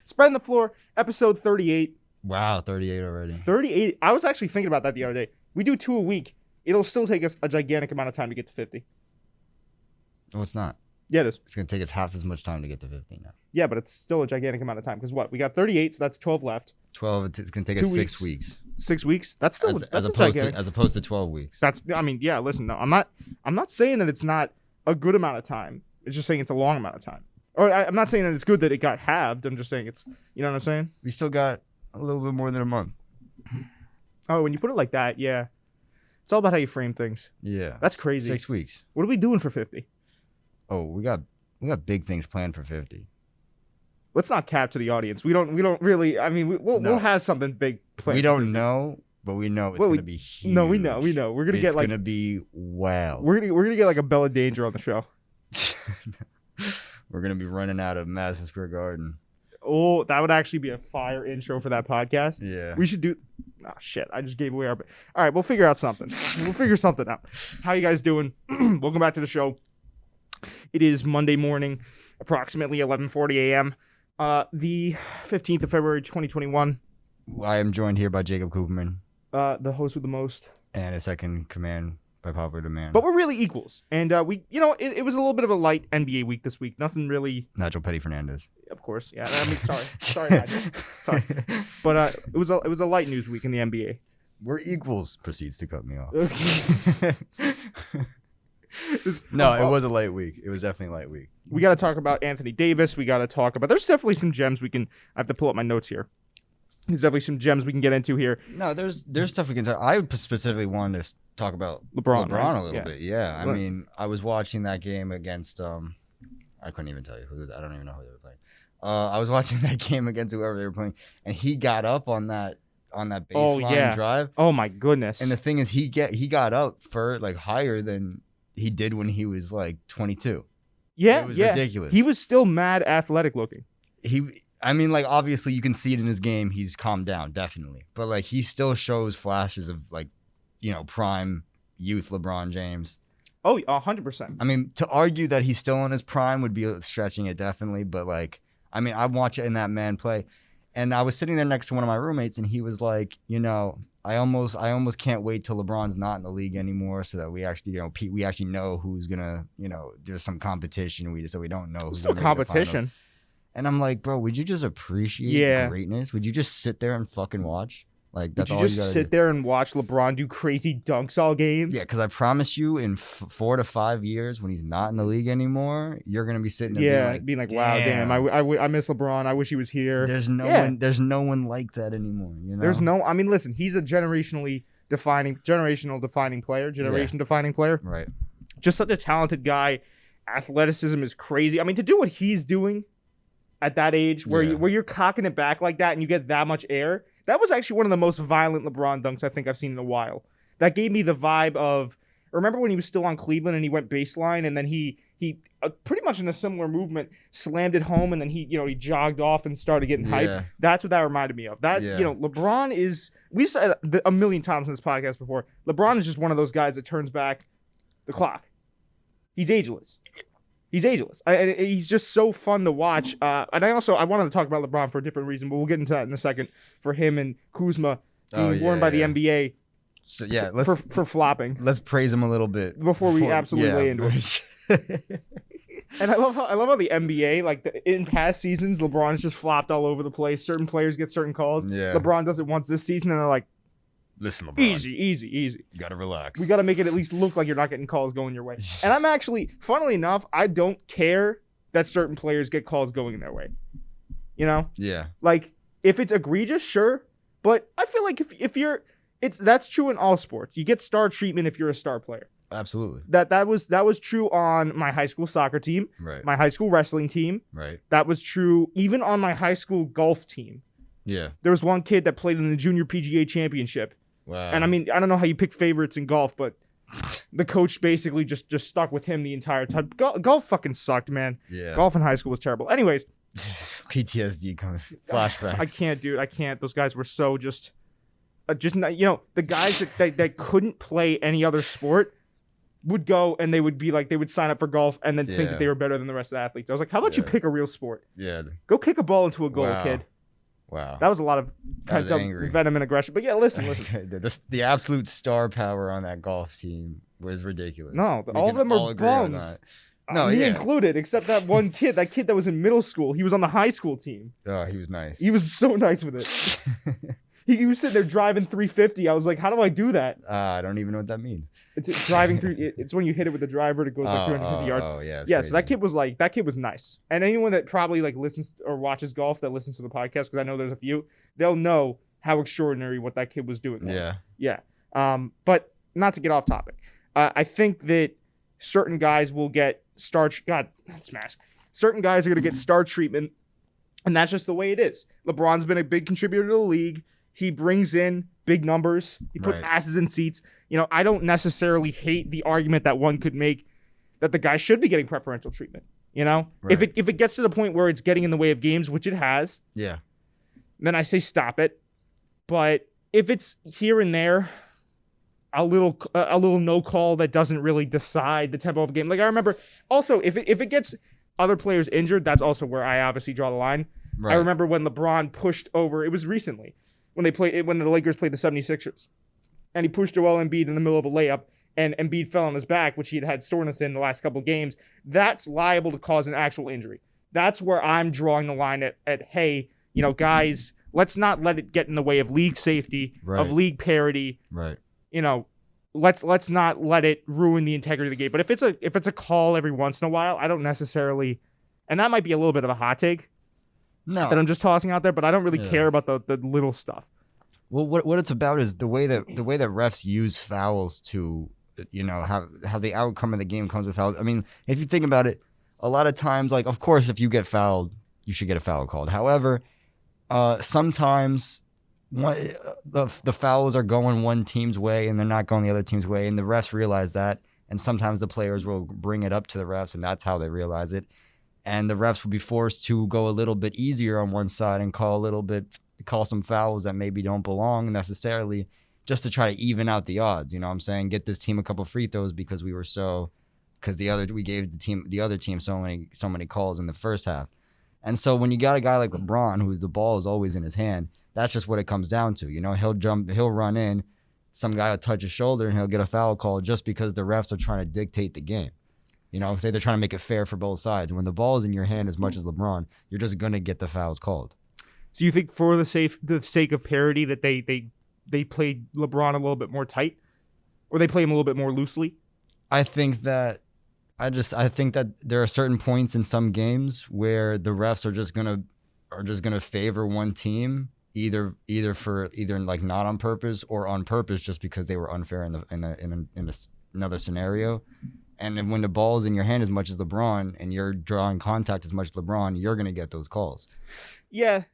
Spreading the Floor, episode 38. Wow, 38 already. 38. I was actually thinking about that the other day. We do 2 a week. It'll still take us a gigantic amount of time to get to 50. No, it's not. Yeah, it is. It's going to take us half as much time to get to 50 now. Yeah, but it's still a gigantic amount of time. Because what? We got 38, so that's 12 left. 12, it's going to take us 6 weeks. 6 weeks? That's still as opposed to 12 weeks. Yeah, listen, no, I'm not saying that it's not a good amount of time. It's just saying it's a long amount of time. Or I'm not saying that it's good that it got halved. I'm just saying it's, you know what I'm saying? We still got a little bit more than a month. Oh, when you put it like that, yeah. It's all about how you frame things. Yeah. That's crazy. 6 weeks. What are we doing for 50? Oh, we got big things planned for 50. Let's not cap to the audience. We don't really. I mean, we'll have something big planned. We don't know, but we know it's going to be huge. No, we know. We're gonna get like. It's going to be wild. We're gonna get like a Bella Danger on the show. We're going to be running out of Madison Square Garden. Oh, that would actually be a fire intro for that podcast. Yeah. We should do. Oh shit! I just gave away our. All right, we'll figure out something. We'll figure something out. How you guys doing? Welcome back to the show. It is Monday morning, approximately 11:40 a.m. The 15th of February, 2021. I am joined here by Jacob Cooperman. The host with the most. And a second command by popular demand. But we're really equals. And it was a little bit of a light NBA week this week. Nothing really. Nigel Petty Fernandez. Of course, yeah. I mean, sorry, Nigel. Sorry. But it was a light news week in the NBA. We're equals. Proceeds to cut me off. It was a light week. It was definitely a light week. We got to talk about Anthony Davis. We got to talk about. There's definitely some gems we can. I have to pull up my notes here. There's definitely some gems we can get into here. No, there's stuff we can talk. I specifically wanted to talk about LeBron right? a little bit. Yeah, I mean, I was watching that game against. I couldn't even tell you who. I don't even know who they were playing. I was watching that game against whoever they were playing, and he got up on that baseline drive. Oh my goodness! And the thing is, he got up for like higher than he did when he was like 22. Yeah, it was ridiculous. He was still mad athletic looking. I mean, like, obviously you can see it in his game. He's calmed down, definitely. But like, he still shows flashes of like, prime youth LeBron James. Oh, 100%. I mean, to argue that he's still in his prime would be stretching it, definitely. But like, I mean, I'm watching that man play, and I was sitting there next to one of my roommates, and he was like, I almost can't wait till LeBron's not in the league anymore, so that we actually, we actually know who's gonna, there's some competition. So we don't know who's still competition. And I'm like, bro, would you just appreciate greatness? Would you just sit there and fucking watch? Like, that's all you gotta do. Would you just sit there and watch LeBron do crazy dunks all game? Yeah, because I promise you, in 4 to 5 years, when he's not in the league anymore, you're gonna be sitting there being like, wow, damn, I miss LeBron. I wish he was here. There's no one like that anymore. I mean, listen, he's a generational defining player. Right. Just such a talented guy. Athleticism is crazy. I mean, to do what he's doing at that age, where you're cocking it back like that and you get that much air, that was actually one of the most violent LeBron dunks I think I've seen in a while. That gave me the vibe of, remember when he was still on Cleveland and he went baseline and then he pretty much in a similar movement slammed it home and then he jogged off and started getting hyped. That's what that reminded me of. LeBron is, we said a million times in this podcast before, LeBron is just one of those guys that turns back the clock. He's ageless. He's just so fun to watch. And I wanted to talk about LeBron for a different reason, but we'll get into that in a second. For him and Kuzma being warned by the NBA for flopping. Let's praise him a little bit before we absolutely lay into it. And I love how the NBA, like in past seasons, LeBron's just flopped all over the place. Certain players get certain calls. Yeah. LeBron does it once this season, and they're like, listen, LeBron. Easy. You gotta relax. We gotta make it at least look like you're not getting calls going your way. And I'm actually, funnily enough, I don't care that certain players get calls going their way. Yeah. Like, if it's egregious, sure. But I feel like that's true in all sports. You get star treatment if you're a star player. Absolutely. That was true on my high school soccer team. Right. My high school wrestling team. Right. That was true even on my high school golf team. Yeah. There was one kid that played in the junior PGA championship. Wow. And I mean, I don't know how you pick favorites in golf, but the coach basically just stuck with him the entire time. Golf fucking sucked, man. Yeah. Golf in high school was terrible. Anyways. PTSD coming. Flashbacks. I can't, dude. I can't. Those guys were so just not, the guys that couldn't play any other sport would go and they would be like, they would sign up for golf and then think that Yeah. they were better than the rest of the athletes. I was like, how about you Yeah. pick a real sport? Yeah. Go kick a ball into a goal, Wow. kid. Wow. That was a lot of That was pent up angry. venom and aggression. But yeah, listen. The absolute star power on that golf team was ridiculous. No, We all of can them all are agree on bums. that. No, me yeah. included, except that one kid. That kid that was in middle school. He was on the high school team. Oh, he was nice. He was so nice with it. He was sitting there driving 350. I was like, how do I do that? I don't even know what that means. It's driving through. It's when you hit it with the driver, it goes like 350 yards. Oh, yeah. Yeah, so that kid was nice. And anyone that probably like listens or watches golf that listens to the podcast, because I know there's a few, they'll know how extraordinary what that kid was doing. Yeah. Yeah. But not to get off topic. I think that certain guys will get certain guys are going to get star treatment, and that's just the way it is. LeBron's been a big contributor to the league. He brings in big numbers. He puts Right. asses in seats. You know, I don't necessarily hate the argument that one could make that the guy should be getting preferential treatment. You know, Right. if it gets to the point where it's getting in the way of games, which it has, Yeah. then I say stop it. But if it's here and there, a little no call that doesn't really decide the tempo of a game. Like I remember, also if it gets other players injured, that's also where I obviously draw the line. Right. I remember when LeBron pushed over. It was recently when the Lakers played the 76ers, and he pushed Joel Embiid in the middle of a layup, and Embiid fell on his back, which he had soreness in the last couple of games. That's liable to cause an actual injury. That's where I'm drawing the line at hey, you know, guys, let's not let it get in the way of league safety, Right. of league parity. Right. You know, let's not let it ruin the integrity of the game. But if it's a call every once in a while, I don't necessarily, and that might be a little bit of a hot take No. that I'm just tossing out there, but I don't really Yeah. care about the little stuff. Well, what it's about is the way that refs use fouls to, you know, how the outcome of the game comes with fouls. I mean, if you think about it, a lot of times, like, of course, if you get fouled, you should get a foul called. However, sometimes the fouls are going one team's way and they're not going the other team's way, and the refs realize that, and sometimes the players will bring it up to the refs, and that's how they realize it. And the refs will be forced to go a little bit easier on one side and call some fouls that maybe don't belong necessarily, just to try to even out the odds. You know what I'm saying? Get this team a couple free throws because we gave the other team so many calls in the first half. And so when you got a guy like LeBron, who the ball is always in his hand, that's just what it comes down to. You know, he'll run in, some guy will touch his shoulder and he'll get a foul call just because the refs are trying to dictate the game. You know, say they're trying to make it fair for both sides. And when the ball is in your hand as much as LeBron, you're just gonna get the fouls called. So you think for the sake of parity that they played LeBron a little bit more tight, or they play him a little bit more loosely? I think that there are certain points in some games where the refs are just gonna favor one team, either like not on purpose or on purpose, just because they were unfair in another scenario. And then when the ball is in your hand as much as LeBron and you're drawing contact as much as LeBron, you're gonna get those calls. Yeah,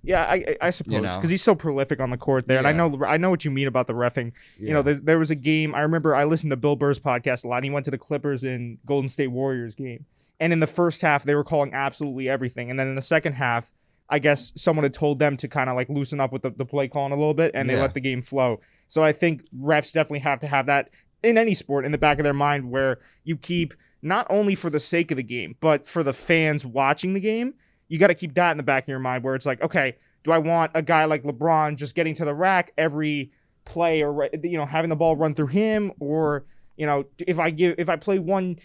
I suppose, You because know? he's so prolific on the court there, and I know what you mean about the reffing. Yeah. You know, there was a game. I remember I listened to Bill Burr's podcast a lot. And he went to the Clippers and Golden State Warriors game, and in the first half they were calling absolutely everything, and then in the second half, I guess someone had told them to kind of like loosen up with the play calling a little bit, and they let the game flow. So I think refs definitely have to have that in any sport in the back of their mind, where you keep, not only for the sake of the game, but for the fans watching the game, you got to keep that in the back of your mind, where it's like, okay, do I want a guy like LeBron just getting to the rack every play, or, you know, having the ball run through him? Or, you know, if I play one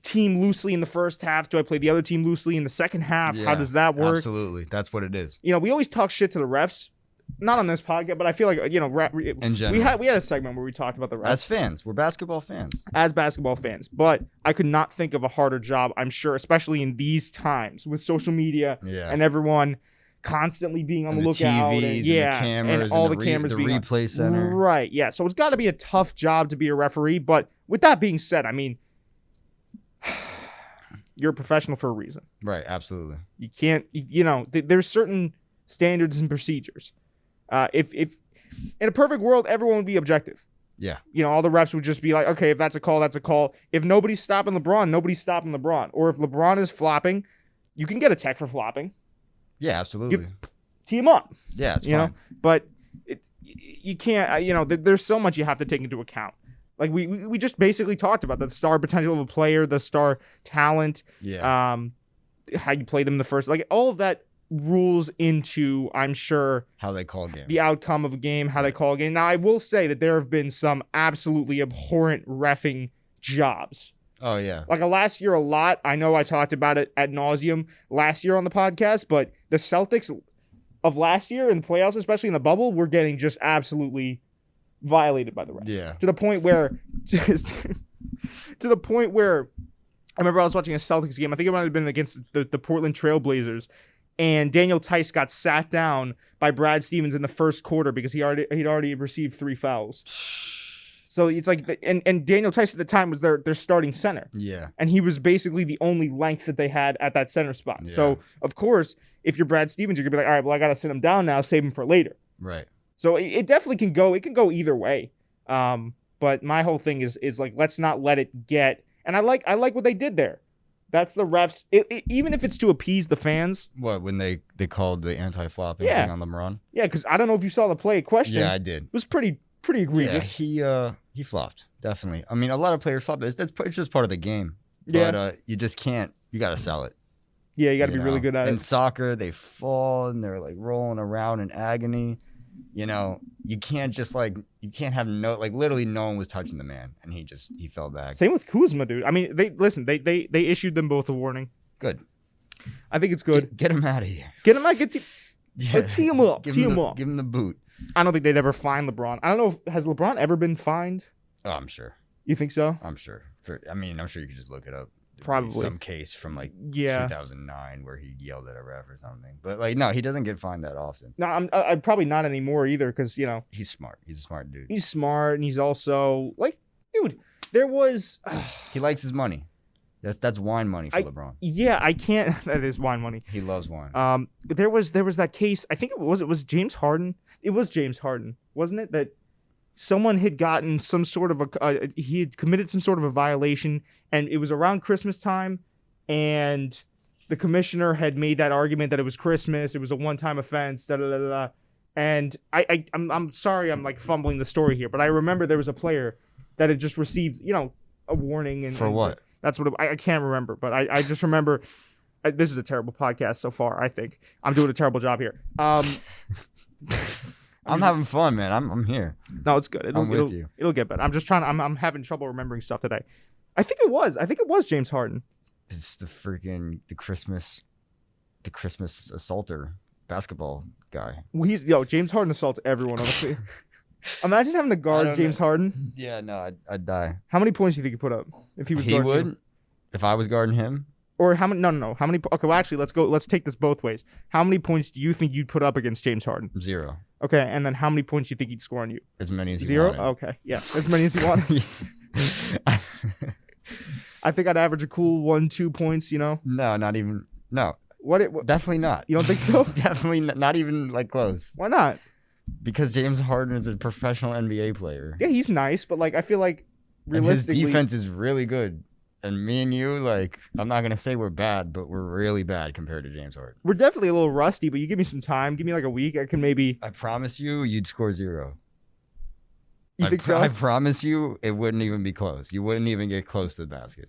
team loosely in the first half, do I play the other team loosely in the second half? Yeah, How does that work? Absolutely. That's what it is. You know, we always talk shit to the refs. Not on this podcast, but I feel like, you know, In general. we had a segment where we talked about the refs. As fans, we're basketball fans. As basketball fans, but I could not think of a harder job, I'm sure, especially in these times with social media and everyone constantly being on the lookout, TVs, and the cameras, and all and the cameras the being on. replay center. Right, yeah. So it's got to be a tough job to be a referee, but with that being said, I mean, you're a professional for a reason. Right, absolutely. You can't, you know, there's certain standards and procedures. If in a perfect world, everyone would be objective. Yeah. You know, all the refs would just be like, okay, if that's a call, that's a call. If nobody's stopping LeBron, nobody's stopping LeBron. Or if LeBron is flopping, you can get a tech for flopping. Yeah, absolutely. Tee him up. Yeah, it's you fine. know, but you can't. You know, there's so much you have to take into account. Like we just basically talked about the star potential of a player, the star talent, how you play them in the first, like all of that rules into, I'm sure, how they call games, the outcome of a game, how they call a game. Now, I will say that there have been some absolutely abhorrent reffing jobs. Oh, yeah. Like last year a lot. I know I talked about it ad nauseum last year on the podcast, but the Celtics of last year in the playoffs, especially in the bubble, were getting just absolutely violated by the refs. Yeah. To the point where I remember I was watching a Celtics game. I think it might have been against the Portland Trailblazers, and Daniel Tice got sat down by Brad Stevens in the first quarter because he'd already received 3 fouls. So it's like, and Daniel Tice at the time was their starting center. Yeah. And he was basically the only length that they had at that center spot. Yeah. So, of course, if you're Brad Stevens, you're going to be like, all right, well, I got to sit him down now, save him for later. Right. So it definitely can go. It can go either way. But my whole thing is like, let's not let it get. And I like what they did there. That's the refs. Even if it's to appease the fans. What, when they called the anti-flopping thing on Lebron? Yeah, because I don't know if you saw the play question. Yeah, I did. It was pretty egregious. Yeah, he flopped, definitely. I mean, a lot of players flop. It's just part of the game. Yeah. But you just can't. You got to sell it. Yeah, you got to be really good at it. In soccer, they fall and they're like rolling around in agony. You know, you can't just have literally no one was touching the man, and he fell back. Same with Kuzma, dude. I mean, they issued them both a warning. Good. I think it's good. Get him out of here. Get him out. Tee him up. Give him the boot. I don't think they'd ever fine LeBron. I don't know. Has LeBron ever been fined? Oh, I'm sure. You think so? I'm sure. I'm sure you could just look it up. Probably some case from 2009 where he yelled at a ref or something. But no, he doesn't get fined that often. No, I'm probably not anymore either because he's smart. He's a smart dude. He's smart and he's also dude. There was he likes his money. That's wine money for LeBron. Yeah, I can't. That is wine money. He loves wine. There was that case. I think it was James Harden. It was James Harden, wasn't it? That someone had gotten some sort of he had committed some sort of a violation, and it was around Christmas time, and the commissioner had made that argument that it was Christmas, it was a one-time offense, da da da da. And I'm sorry, I'm fumbling the story here, but I remember there was a player that had just received a warning and for what? That's what I can't remember, but I just remember. This is a terrible podcast so far. I think I'm doing a terrible job here. I'm having fun, man. I'm here. No, it's good. I'm with you. It'll get better. I'm just trying. I'm having trouble remembering stuff today. I think it was James Harden. It's the Christmas assaulter basketball guy. Well, James Harden assaults everyone. Honestly, imagine having to guard James Harden. Yeah, no, I'd die. How many points do you think he'd put up if he was? He would. Him? If I was guarding him. Or how many? No. How many? Okay, well, actually, let's take this both ways. How many points do you think you'd put up against James Harden? 0. Okay, and then how many points do you think he'd score on you? As many as 0? Wanted. Okay, yeah, as many as he wanted. I think I'd average a cool 1-2 points. No, not even. No. What? Definitely not. You don't think so? Definitely not even close. Why not? Because James Harden is a professional NBA player. Yeah, he's nice, but I feel like realistically, and his defense is really good. And me and you, I'm not going to say we're bad, but we're really bad compared to James Harden. We're definitely a little rusty, but you give me some time. Give me a week. I can maybe... I promise you'd score 0. You think so? I promise you it wouldn't even be close. You wouldn't even get close to the basket.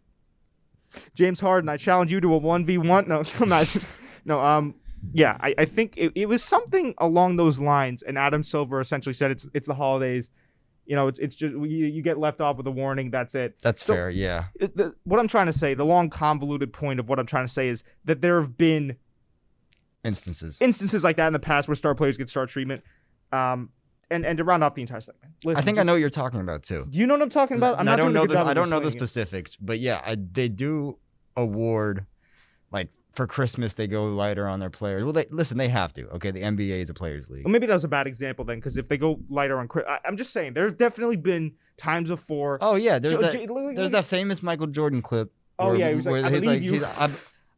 James Harden, I challenge you to a 1v1. No, I'm not. No, yeah, I think it was something along those lines, and Adam Silver essentially said it's the holidays. It's just you get left off with a warning. That's it. That's fair. Yeah. What I'm trying to say, the long convoluted point of what I'm trying to say is that there have been instances like that in the past where star players get star treatment. And to round off the entire segment, listen, I think I know what you're talking about too. Do you know what I'm talking about? I don't know the specifics, but yeah, they do award for Christmas, they go lighter on their players. Well, they have to. Okay, the NBA is a players' league. Well, maybe that was a bad example then, because if they go lighter on, I'm just saying there's definitely been times before. Oh yeah, there's that famous Michael Jordan clip. Oh yeah, he was like, I believe you.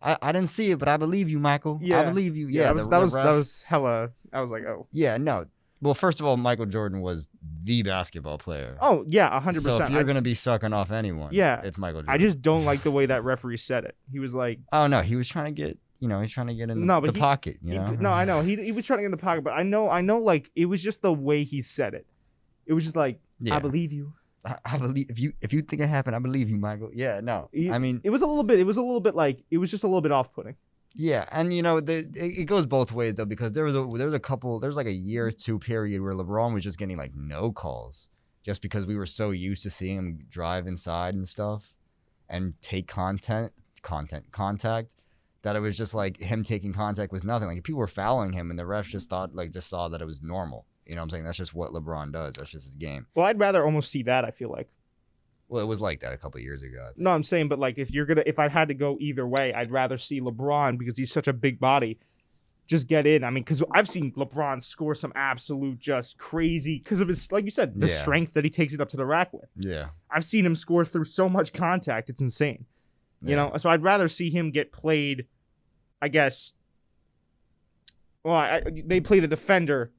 I didn't see it, but I believe you, Michael. Yeah. I believe you. Yeah, that was hella. I was like, oh. Yeah, no. Well, first of all, Michael Jordan was the basketball player. Oh yeah, 100%. So if you're gonna be sucking off anyone, it's Michael Jordan. I just don't like the way that referee said it. He was like, oh no, he was trying to get, in the pocket. No, I know he was trying to get in the pocket, but I know, it was just the way he said it. It was just like, I believe you. I believe if you think it happened, I believe you, Michael. Yeah, no. I mean, it was a little bit like it was just a little bit off-putting. Yeah, and it goes both ways though, because there was like a year or two period where LeBron was just getting like no calls just because we were so used to seeing him drive inside and stuff and take contact that it was just like him taking contact was nothing. Like people were fouling him and the refs just saw that it was normal. You know what I'm saying? That's just what LeBron does. That's just his game. Well, I'd rather almost see that, I feel like. Well, it was like that a couple of years ago. No, I'm saying, but like if I had to go either way, I'd rather see LeBron because he's such a big body. Just get in. I mean, because I've seen LeBron score some absolute just crazy because of his, like you said, the strength that he takes it up to the rack with. Yeah. I've seen him score through so much contact. It's insane. You know, so I'd rather see him get played, I guess. Well, they play the defender,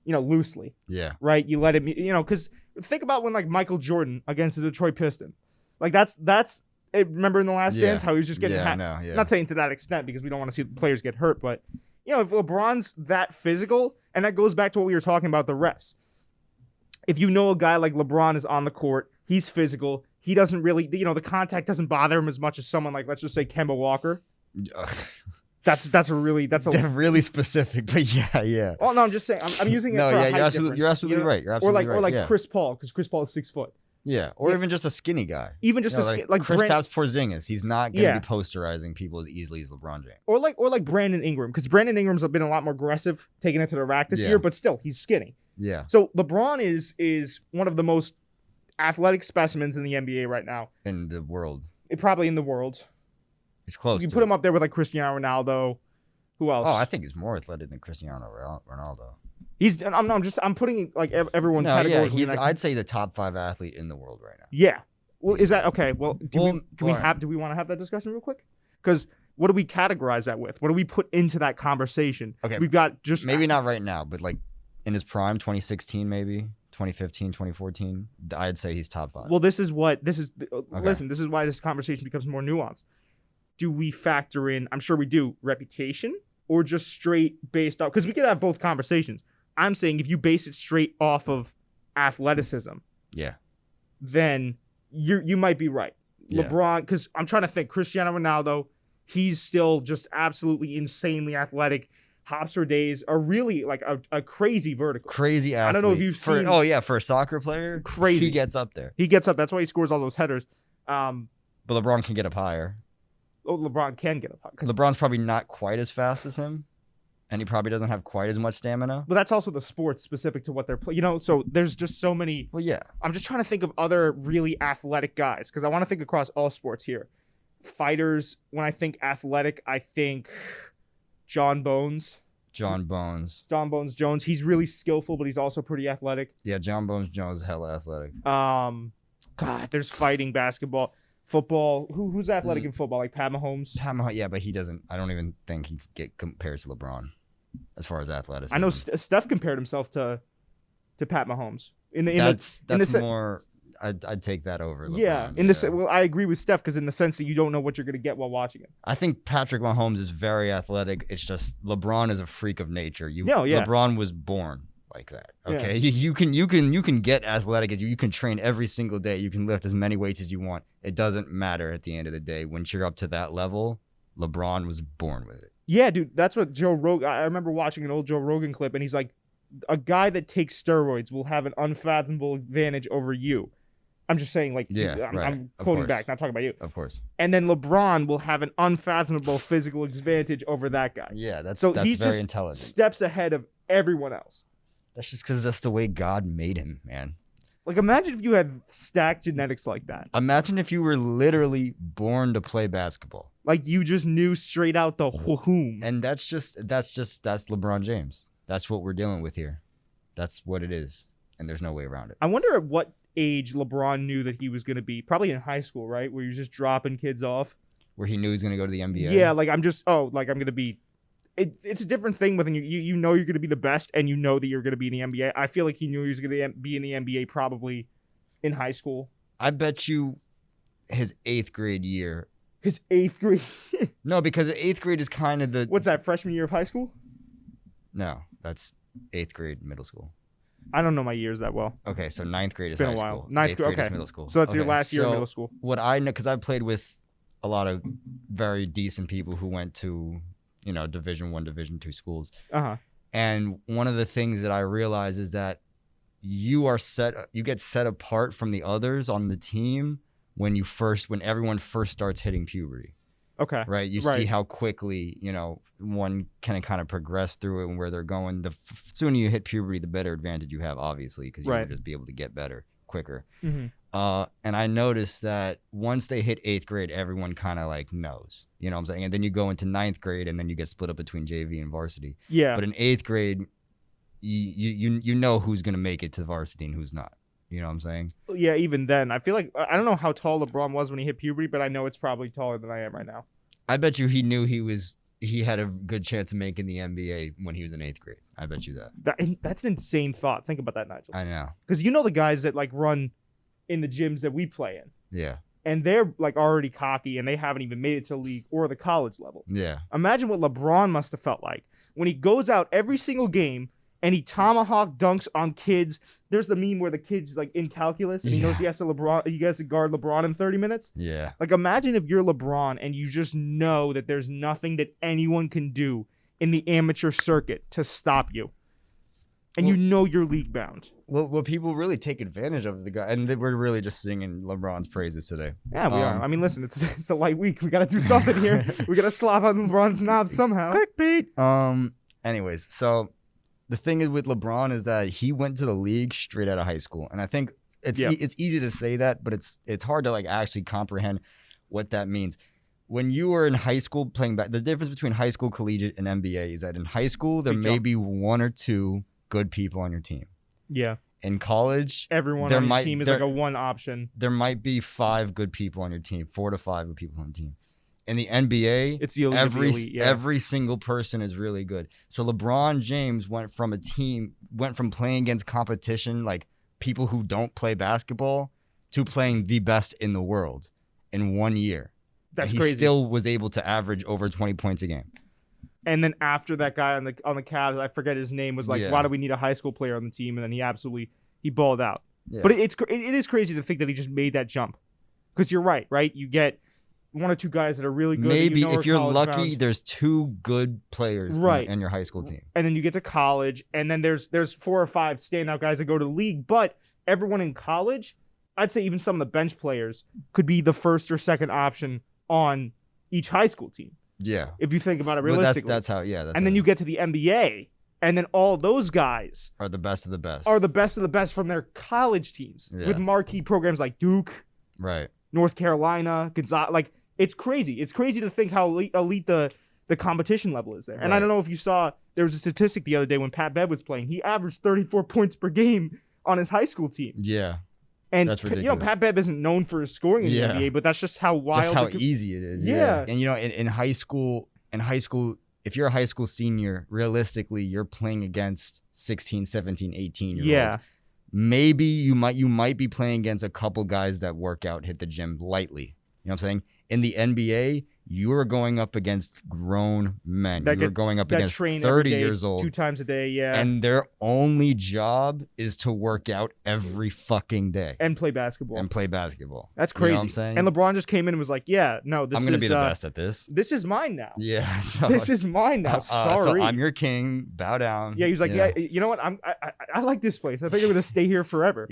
loosely. Yeah. Right? You let him, because think about when like Michael Jordan against the Detroit Pistons. Like that's remember in the Last Dance how he was just getting not saying to that extent because we don't want to see players get hurt, but if LeBron's that physical, and that goes back to what we were talking about the refs. If you know a guy like LeBron is on the court, he's physical, he doesn't really, the contact doesn't bother him as much as someone like, let's just say Kemba Walker. That's really specific, but yeah. Oh no, I'm just saying. I'm using it. No, for a height you're absolutely right. You're absolutely right. Or like Chris Paul, because Chris Paul is 6 foot. Yeah, or even just a skinny guy. Even just like Kristaps Porzingis, he's not going to be posterizing people as easily as LeBron James. Or like Brandon Ingram, because Brandon Ingram's been a lot more aggressive, taking it to the rack this year, but still he's skinny. Yeah. So LeBron is one of the most athletic specimens in the NBA right now. In the world. Probably in the world. He's close. You put him up there with like Cristiano Ronaldo. Who else? Oh, I think he's more athletic than Cristiano Ronaldo. I'm putting like everyone categorically. Yeah, I'd say the top 5 athlete in the world right now. Yeah. Well, is that okay? Well, do we want to have that discussion real quick? Because what do we categorize that with? What do we put into that conversation? Okay. We've got just maybe not right now, but like in his prime, 2016 maybe, 2015, 2014, I'd say he's top 5. Well, this is why this conversation becomes more nuanced. Do we factor in, I'm sure we do, reputation or just straight based off? Because we could have both conversations. I'm saying if you base it straight off of athleticism, then you might be right. Yeah. LeBron, because I'm trying to think, Cristiano Ronaldo, he's still just absolutely insanely athletic. Hops for days are really like a crazy vertical. Crazy athlete. I don't know if you've seen. For a soccer player, crazy. He gets up there. That's why he scores all those headers. But LeBron can get up higher. Oh, LeBron can get up higher. LeBron's probably not quite as fast as him. And he probably doesn't have quite as much stamina. But that's also the sports specific to what they're playing. So there's just so many. Well, yeah. I'm just trying to think of other really athletic guys because I want to think across all sports here. Fighters, when I think athletic, I think John Bones Jones. He's really skillful, but he's also pretty athletic. Yeah, John Bones Jones is hella athletic. God, there's fighting, basketball. Football, who's athletic in football? Like Pat Mahomes? Yeah, but he doesn't. I don't even think he compares to LeBron as far as athleticism. I know Steph compared himself to Pat Mahomes. That's more. I'd take that over LeBron. Well, I agree with Steph because in the sense that you don't know what you're going to get while watching it. I think Patrick Mahomes is very athletic. It's just LeBron is a freak of nature. LeBron was born like that. Okay, you can get athletic as you can train every single day. You can lift as many weights as you want. It doesn't matter at the end of the day. Once you're up to that level, LeBron was born with it. Yeah, dude, that's what Joe Rogan. I remember watching an old Joe Rogan clip, and he's like, a guy that takes steroids will have an unfathomable advantage over you. I'm just saying, like, I'm quoting back, not talking about you. Of course. And then LeBron will have an unfathomable physical advantage over that guy. Yeah, that's he's very just intelligent. Steps ahead of everyone else. That's just because that's the way God made him, man. Like, imagine if you had stacked genetics like that. Imagine if you were literally born to play basketball. Like, you just knew straight out the whom. And that's LeBron James. That's what we're dealing with here. That's what it is. And there's no way around it. I wonder at what age LeBron knew that he was going to be. Probably in high school, right? Where you're just dropping kids off. Where he knew he was going to go to the NBA. Yeah, like, I'm going to be. It's a different thing with you know you're going to be the best and you know that you're going to be in the NBA. I feel like he knew he was going to be in the NBA probably in high school. I bet you his 8th grade year. His 8th grade? No, because 8th grade is kind of the... What's that, freshman year of high school? No, that's 8th grade middle school. I don't know my years that well. Okay, so ninth grade is Been high a while. school. Ninth Eighth grade okay. is middle school. So that's your Okay, last year of so middle school. What I know, because I've played with a lot of very decent people who went to, Division I, Division II schools. And one of the things that I realize is that you get set apart from the others on the team when everyone first starts hitting puberty. Okay. Right. You see how quickly, one can kind of progress through it and where they're going. The sooner you hit puberty, the better advantage you have, obviously, because you will just be able to get better quicker. Mm-hmm. And I noticed that once they hit 8th grade, everyone kind of like knows, you know what I'm saying? And then you go into 9th grade and then you get split up between JV and varsity. Yeah. But in 8th grade, you know who's going to make it to varsity and who's not. You know what I'm saying? Yeah, even then. I feel like, I don't know how tall LeBron was when he hit puberty, but I know it's probably taller than I am right now. I bet you he knew he had a good chance of making the NBA when he was in 8th grade. I bet you that. That's an insane thought. Think about that, Nigel. I know. Because the guys that like run in the gyms that we play in. Yeah. And they're like already cocky and they haven't even made it to the league or the college level. Yeah. Imagine what LeBron must have felt like when he goes out every single game and he tomahawk dunks on kids. There's the meme where the kid's like in calculus and he knows he has to guard LeBron in 30 minutes. Yeah. Like imagine if you're LeBron and you just know that there's nothing that anyone can do in the amateur circuit to stop you. And you're league bound. Well, people really take advantage of the guy, and we're really just singing LeBron's praises today. Yeah, we are. I mean, listen, it's a light week. We got to do something here. We got to slop on LeBron's knob somehow. Clickbait. Anyways, so the thing is with LeBron is that he went to the league straight out of high school, and I think it's easy to say that, but it's hard to like actually comprehend what that means. When you were in high school playing back, the difference between high school, collegiate, and NBA is that in high school there may be one or two good people on your team. Yeah. In college, everyone on your team is like a one option. There might be 5 good people on your team, 4 to 5 good people on the team. In the NBA, it's the elite, every single person is really good. So LeBron James went from playing against competition, like people who don't play basketball, to playing the best in the world in 1 year. That's crazy. He still was able to average over 20 points a game. And then after that guy on the Cavs, I forget his name, was like, why do we need a high school player on the team? And then he balled out. Yeah. But it is crazy to think that he just made that jump. Because you're right? You get 1 or 2 guys that are really good. Maybe if you're lucky, there's 2 good players in your high school team. And then you get to college, and then there's 4 or 5 standout guys that go to the league. But everyone in college, I'd say even some of the bench players, could be the first or second option on each high school team. Yeah. If you think about it realistically. That's how, and then you get to the NBA, and then all those guys are the best of the best. Are the best of the best from their college teams with marquee programs like Duke, right, North Carolina, Gonzaga. Like, it's crazy. It's crazy to think how elite the competition level is there. And I don't know if you saw, there was a statistic the other day when Pat Bev was playing. He averaged 34 points per game on his high school team. Yeah. And that's ridiculous. Pat Bev isn't known for his scoring in the NBA, but that's just how wild. Just how easy it is. Yeah. And in high school, if you're a high school senior, realistically, you're playing against 16, 17, 18-year-olds. Yeah. Maybe you might be playing against a couple guys that work out, hit the gym lightly. You know what I'm saying? In the NBA, you are going up against grown men. You're going up against 30 years old. 2 times a day, yeah. And their only job is to work out every fucking day. And play basketball. That's crazy. You know what I'm saying? And LeBron just came in and was like, I'm going to be the best at this. This is mine now. Yeah. So, this is mine now. Sorry. So I'm your king. Bow down. Yeah, he was like, you know what? I like this place. I think I'm going to stay here forever.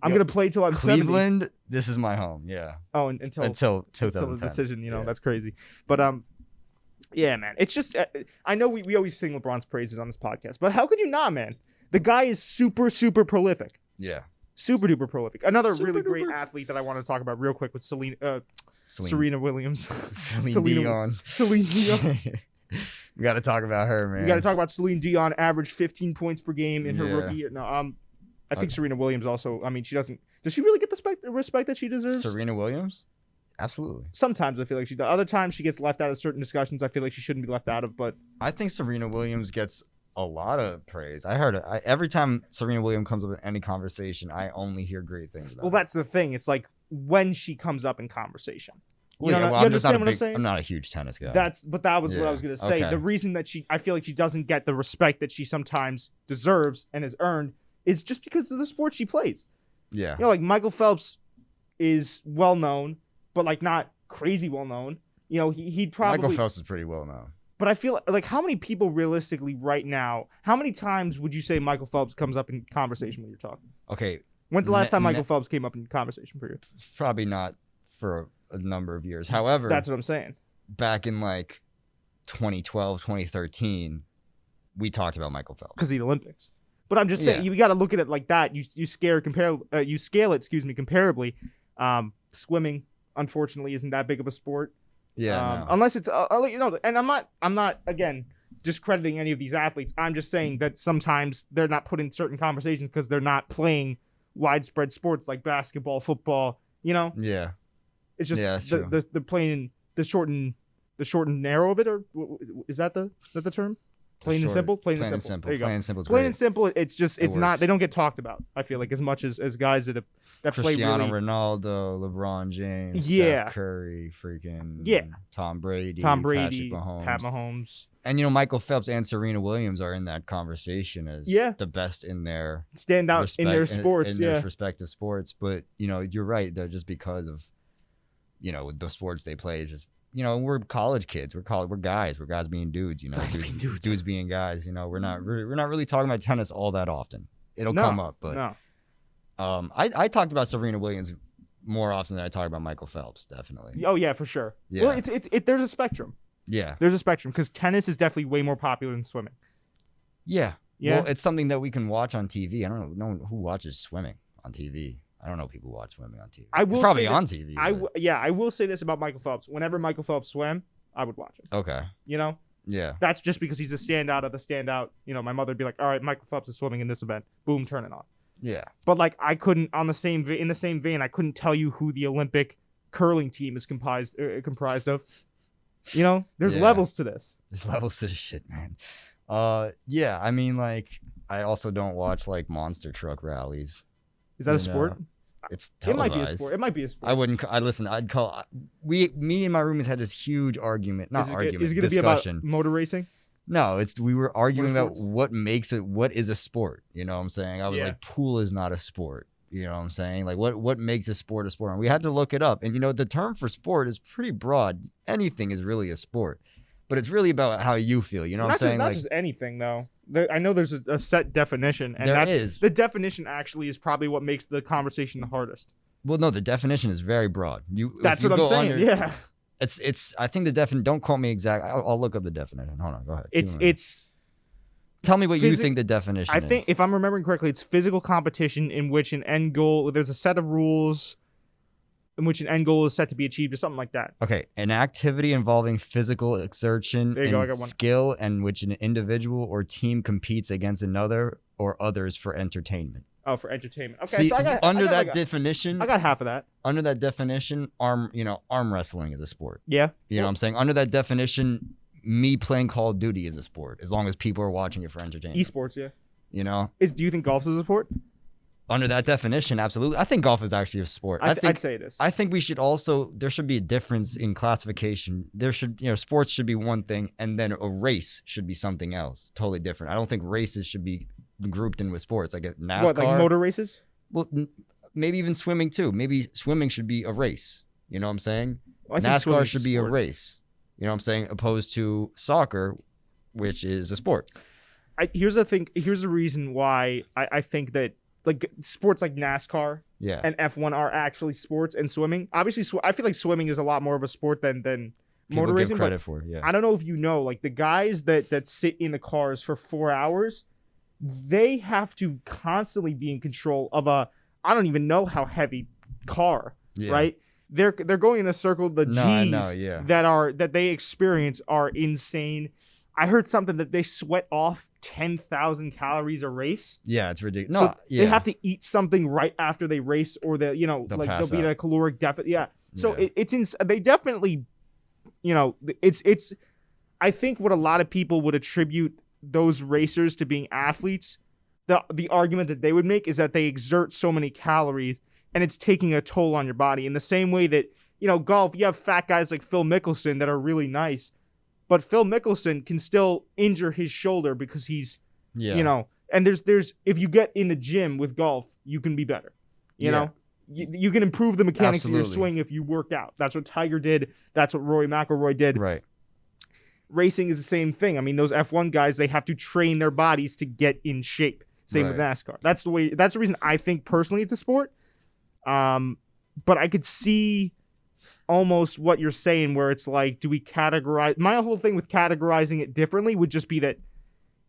I'm going to play till I'm Cleveland, 70. This is my home. Yeah. Oh, until the decision, that's crazy. But yeah, man, it's just I know we always sing LeBron's praises on this podcast, but how could you not, man? The guy is super prolific. Yeah. Super duper prolific. Another really great athlete that I want to talk about real quick with Serena Williams. Celine Dion. Celine Dion. We got to talk about her, man. We got to talk about Celine Dion. Averaged 15 points per game in her rookie year. No, I think Serena Williams also. I mean, she doesn't. Does she really get the respect that she deserves? Serena Williams? Absolutely. Sometimes I feel like she does. Other times she gets left out of certain discussions I feel like she shouldn't be left out of. But I think Serena Williams gets a lot of praise. I heard it. Every time Serena Williams comes up in any conversation, I only hear great things about her. Well, that's the thing. It's like when she comes up in conversation. I'm not a huge tennis guy. That was what I was gonna say. Okay. The reason that I feel like she doesn't get the respect that she sometimes deserves and has earned is just because of the sport she plays. Yeah. You know, like Michael Phelps is well known, but like not crazy well known. You know, he'd probably Michael Phelps is pretty well known. But I feel like how many people realistically right now, how many times would you say Michael Phelps comes up in conversation when you're talking? Okay. When's the last time Michael Phelps came up in conversation for you? Probably not for a number of years. However, that's what I'm saying. Back in like 2012, 2013, we talked about Michael Phelps. Because of the Olympics. But I'm just saying, you got to look at it like that. You scale it, comparably. Swimming, unfortunately, isn't that big of a sport. Yeah. No. Unless it's, you know, and I'm not, again, discrediting any of these athletes. I'm just saying that sometimes they're not put in certain conversations because they're not playing widespread sports like basketball, football, you know? Yeah. It's just the plain, the short and narrow of it, or is that the term? Plain and simple. There you go. Plain and simple. Plain and simple. It's not. They don't get talked about. I feel like as much as guys that play Cristiano really, Ronaldo, LeBron James, Steph Curry, freaking Tom Brady, Pat Mahomes, and you know Michael Phelps and Serena Williams are in that conversation as the best in their stand out in their sports, in their respective sports. But you know you're right. They're just because of the sports they play is just. We're college kids. We're guys. We're guys being dudes. Dudes being guys. We're not really talking about tennis all that often. It'll come up, but I talked about Serena Williams more often than I talk about Michael Phelps. Definitely. Oh yeah, for sure. Yeah. Well, there's a spectrum. Yeah. There's a spectrum because tennis is definitely way more popular than swimming. Yeah. Well, it's something that we can watch on TV. I don't know who watches swimming on TV. I don't know people watch swimming on TV. It's probably on TV. I will say this about Michael Phelps. Whenever Michael Phelps swam, I would watch it. Okay. Yeah. That's just because he's a standout of the standout. My mother would be like, all right, Michael Phelps is swimming in this event. Boom, turn it on. Yeah. But like I couldn't, in the same vein, I couldn't tell you who the Olympic curling team is comprised of. There's levels to this. There's levels to this shit, man. Yeah, I mean, like, I also don't watch like monster truck rallies. Is that a sport? It's televised. It might be a sport. I'd call. Me and my roommates had this huge argument. Is it going to be about motor racing? No, we were arguing about what is a sport. You know what I'm saying? I was like, pool is not a sport. You know what I'm saying? Like, what makes a sport a sport? And we had to look it up. And the term for sport is pretty broad. Anything is really a sport, but it's really about how you feel. You know what I'm saying? Not just anything though. I know there's a set definition, and the definition actually is probably what makes the conversation the hardest. Well, no, the definition is very broad. That's what I'm saying. Yeah. It's. I think the definition. Don't quote me exactly. I'll look up the definition. Hold on. Go ahead. It's. Tell me what you think the definition is. I think, if I'm remembering correctly, it's physical competition in which an end goal. There's a set of rules in which an end goal is set to be achieved, or something like that. Okay, an activity involving physical exertion and skill, and which an individual or team competes against another or others for entertainment. Oh, for entertainment. Okay, see, so that definition, I got half of that. Under that definition, arm wrestling is a sport. Yeah. You know what I'm saying? Under that definition, me playing Call of Duty is a sport, as long as people are watching it for entertainment. Esports, yeah. Do you think golf is a sport? Under that definition, absolutely. I think golf is actually a sport. I'd say it is. I think there should be a difference in classification. There should, sports should be one thing, and then a race should be something else, totally different. I don't think races should be grouped in with sports. Like NASCAR. What, like motor races? Well, maybe even swimming too. Maybe swimming should be a race. You know what I'm saying? Well, NASCAR should be a race. You know what I'm saying? Opposed to soccer, which is a sport. Here's the reason why I think that. Like sports like NASCAR and F1 are actually sports, and swimming. Obviously, I feel like swimming is a lot more of a sport than motor racing. Credit for, yeah. I don't know if like the guys that sit in the cars for 4 hours, they have to constantly be in control of I don't even know how heavy car, right? They're going in a circle. The G's that they experience are insane. I heard something that they sweat off 10,000 calories a race. Yeah, it's ridiculous. No, they have to eat something right after they race, or they'll be in a caloric deficit. Yeah. So they definitely, it's. I think what a lot of people would attribute those racers to being athletes, the argument that they would make is that they exert so many calories and it's taking a toll on your body. In the same way that golf, you have fat guys like Phil Mickelson that are really nice. But Phil Mickelson can still injure his shoulder because he's, And there's if you get in the gym with golf, you can be better. You know, you can improve the mechanics of your swing if you work out. That's what Tiger did. That's what Rory McIlroy did. Right. Racing is the same thing. I mean, those F1 guys, they have to train their bodies to get in shape. Same with NASCAR. That's the reason I think personally it's a sport. But I could see almost what you're saying, where it's like, do we categorize? My whole thing with categorizing it differently would just be that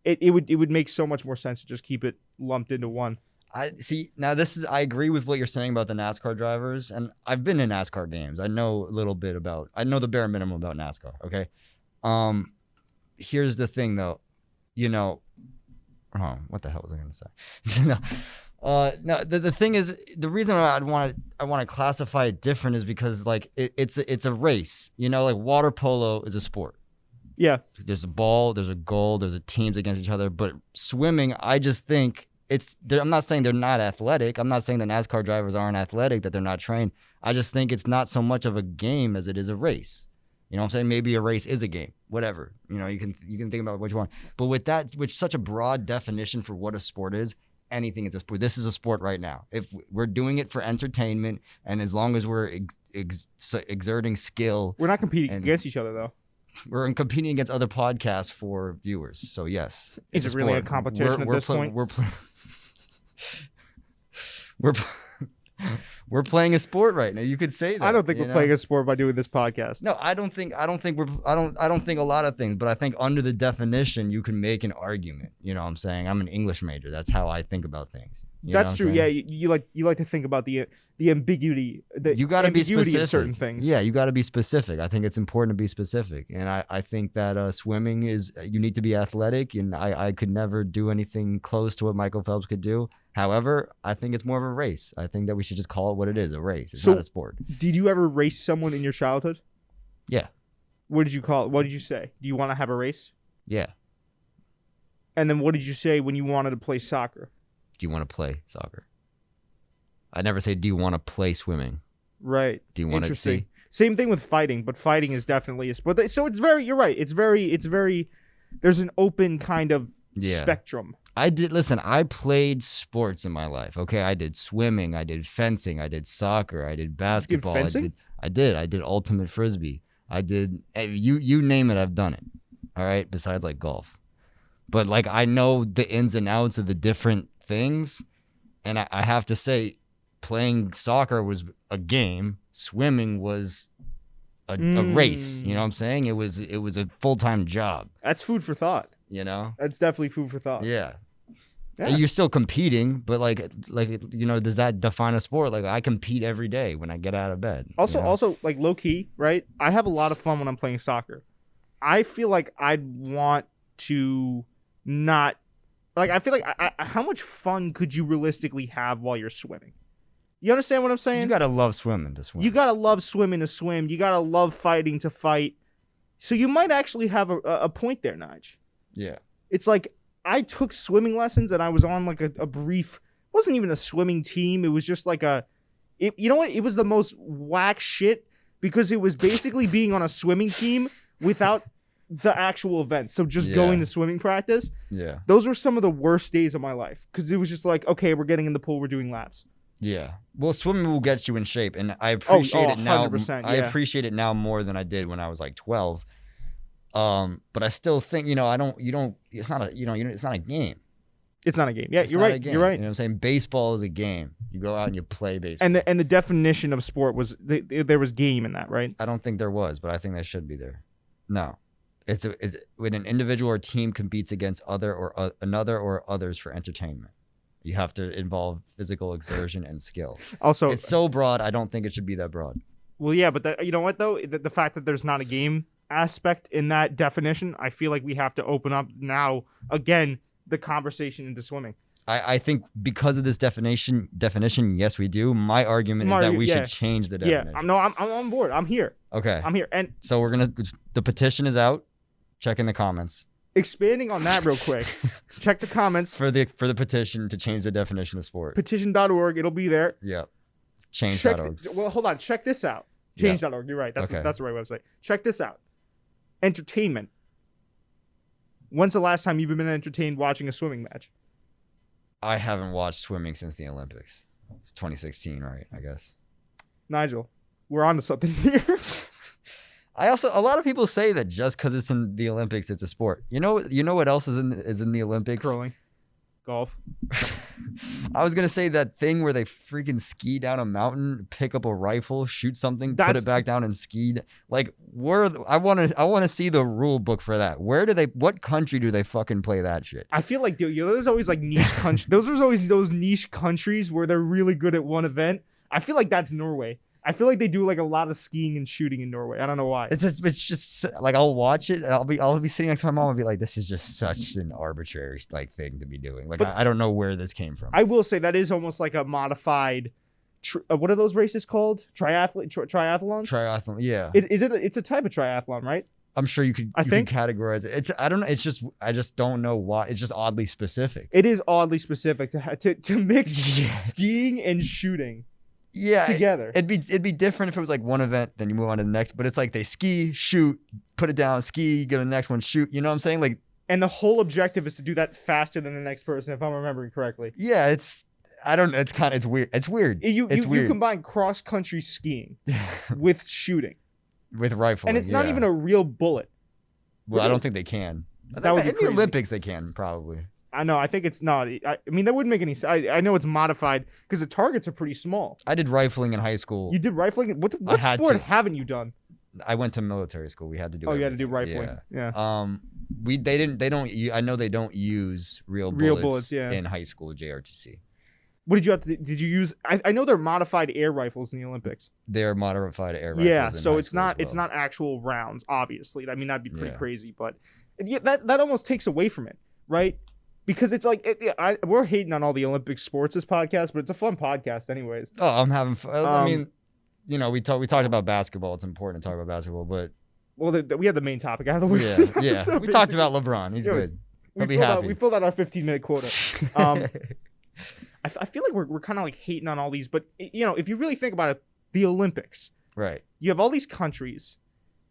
it would make so much more sense to just keep it lumped into one. I see. Now I agree with what you're saying about the NASCAR drivers, and I've been in NASCAR games. I know a little bit I know the bare minimum about NASCAR. Okay. Here's the thing though, what the hell was I going to say? No, the thing is, the reason I want to classify it different is because like it's a race, like water polo is a sport. Yeah. There's a ball, there's a goal, there's teams against each other, but swimming, I just think I'm not saying they're not athletic. I'm not saying that NASCAR drivers aren't athletic, that they're not trained. I just think it's not so much of a game as it is a race. You know what I'm saying? Maybe a race is a game, whatever. You can think about which one. But with such a broad definition for what a sport is, anything is a sport. This is a sport right now. If we're doing it for entertainment, and as long as we're exerting skill. We're not competing against each other, though. We're competing against other podcasts for viewers. So, yes. It's really a competition at this point? We're playing a sport right now. You could say that. I don't think we're playing a sport by doing this podcast. No, I don't think a lot of things, but I think under the definition you can make an argument. You know what I'm saying? I'm an English major. That's how I think about things. That's true. Yeah, you like to think about the ambiguity. You got to be specific of certain things. Yeah, you got to be specific. I think it's important to be specific, and I think that swimming is you need to be athletic, and I could never do anything close to what Michael Phelps could do. However, I think it's more of a race. I think that we should just call it what it is, a race. It's not a sport. Did you ever race someone in your childhood? Yeah. What did you call it? What did you say? Do you want to have a race? Yeah. And then what did you say when you wanted to play soccer? Do you want to play soccer? I never say, do you want to play swimming? Right. Do you want to see? Same thing with fighting, but fighting is definitely a sport. So you're right. It's very, there's an open kind of spectrum. I played sports in my life. Okay. I did swimming. I did fencing. I did soccer. I did basketball. You did fencing? I did ultimate frisbee. I did, you name it, I've done it. All right. Besides like golf. But like, I know the ins and outs of the different things. And I have to say, playing soccer was a game. Swimming was a race. You know what I'm saying? It was a full-time job. That's food for thought. That's definitely food for thought. Yeah. You're still competing, but like does that define a sport? Like I compete every day when I get out of bed. Also like low key, right? I have a lot of fun when I'm playing soccer. I feel like I'd want to not like. I feel like how much fun could you realistically have while you're swimming? You understand what I'm saying? You gotta love swimming to swim. You gotta love swimming to swim. You gotta love fighting to fight. So you might actually have a point there, Nige. Yeah. It's like I took swimming lessons and I was on like a brief, wasn't even a swimming team. It was just like you know what? It was the most whack shit because it was basically being on a swimming team without the actual event. So just going to swimming practice. Yeah. Those were some of the worst days of my life because it was just like, okay, we're getting in the pool. We're doing laps. Yeah. Well, swimming will get you in shape, and I appreciate it now. 100%, I appreciate it now more than I did when I was like 12. But I still think, it's not a game. It's not a game. Yeah, It's you're not right. a game. You're right. You know what I'm saying? Baseball is a game. You go out and you play baseball. And the definition of sport was there was game in that, right? I don't think there was, but I think that should be there. No. It's when an individual or team competes against another or others for entertainment. You have to involve physical exertion and skill. Also, it's so broad. I don't think it should be that broad. Well, yeah, but you know what though? The fact that there's not a game aspect in that definition, I feel like we have to open up now again the conversation into swimming. I think because of this definition, yes, we do. My argument is that we should change the definition. Yeah, I'm on board. I'm here. Okay, I'm here, and so the petition is out. Check in the comments. Expanding on that real quick, check the comments for the petition to change the definition of sport. Petition.org, it'll be there. Yeah. Change.org. Well, hold on. Check this out. Change.org. You're right. That's the right website. Check this out. Entertainment. When's the last time you've been entertained watching a swimming match? I haven't watched swimming since the Olympics. 2016, right? I guess. Nigel, we're on to something here. A lot of people say that just because it's in the Olympics, it's a sport. You know what else is in the Olympics? Curling, golf. I was gonna say that thing where they freaking ski down a mountain, pick up a rifle, shoot something, put it back down, and ski. Like, I want to see the rule book for that. What country do they fucking play that shit? I feel like there's always like niche countries. Those are always those niche countries where they're really good at one event. I feel like that's Norway. I feel like they do like a lot of skiing and shooting in Norway. I don't know why. It's just like I'll watch it. I'll be sitting next to my mom and be like, this is just such an arbitrary like thing to be doing. Like, I don't know where this came from. I will say that is almost like a modified. What are those races called? Triathlons. Triathlon. Yeah. It's a type of triathlon, right? I'm sure you could categorize it. I don't know. I just don't know why. It's just oddly specific. It is oddly specific to mix skiing and shooting. Yeah, together. It'd be different if it was like one event, then you move on to the next. But it's like they ski, shoot, put it down, ski, go to the next one, shoot. You know what I'm saying? Like, and the whole objective is to do that faster than the next person, if I'm remembering correctly. Yeah, it's weird. It's weird. You combine cross country skiing with shooting, with rifling, and it's not even a real bullet. Well, I don't think they can. That would be in the Olympics they can probably. I know. I think it's not. I mean, that wouldn't make any sense. I know it's modified because the targets are pretty small. I did rifling in high school. You did rifling? What sport haven't you done? I went to military school. We had to do. Oh, you had to do rifling. Yeah. I know they don't use real bullets in high school JRTC. What did you have to? Did you use? I know they're modified air rifles in the Olympics. They're modified air rifles. Yeah, so it's not actual rounds. Obviously, I mean that'd be pretty crazy, but that almost takes away from it, right? Because it's like we're hating on all the Olympic sports this podcast, but it's a fun podcast anyways. Oh, I'm having fun. I mean, we talked about basketball. It's important to talk about basketball, but we had the main topic out of the way. Yeah. So we talked about LeBron. He's good. He'll be happy. We filled out our 15-minute quota. I feel like we're kind of like hating on all these, but if you really think about it, the Olympics, right? You have all these countries.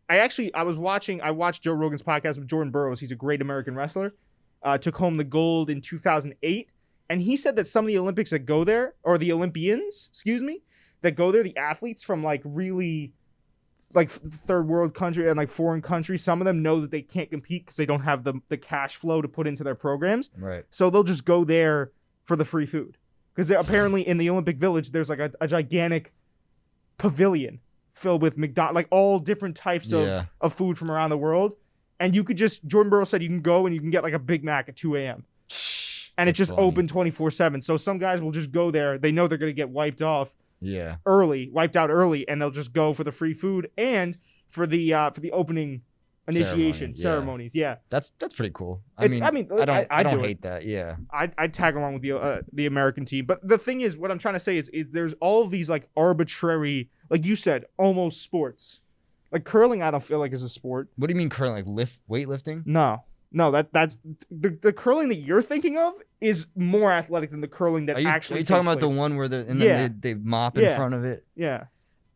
I watched Joe Rogan's podcast with Jordan Burroughs. He's a great American wrestler. Took home the gold in 2008. And he said that some of the Olympics that go there, or the Olympians, that go there, the athletes from like really like third world country and like foreign countries, some of them know that they can't compete because they don't have the cash flow to put into their programs. Right. So they'll just go there for the free food. Because apparently in the Olympic Village, there's like a gigantic pavilion filled with like all different types of food from around the world. And you could Jordan Burroughs said you can go and you can get like a Big Mac at 2 a.m. And it's just open 24/7. So some guys will just go there. They know they're going to get wiped out early, and they'll just go for the free food and for the opening initiation ceremonies. Yeah. That's pretty cool. I don't hate that. Yeah. I'd tag along with the American team. But the thing is, what I'm trying to say is there's all of these like arbitrary, like you said, almost sports. Like curling, I don't feel like is a sport. What do you mean curling? Like weightlifting? No, that's the curling that you're thinking of is more athletic than the curling that actually. Are you talking about the one where they mop in front of it? Yeah.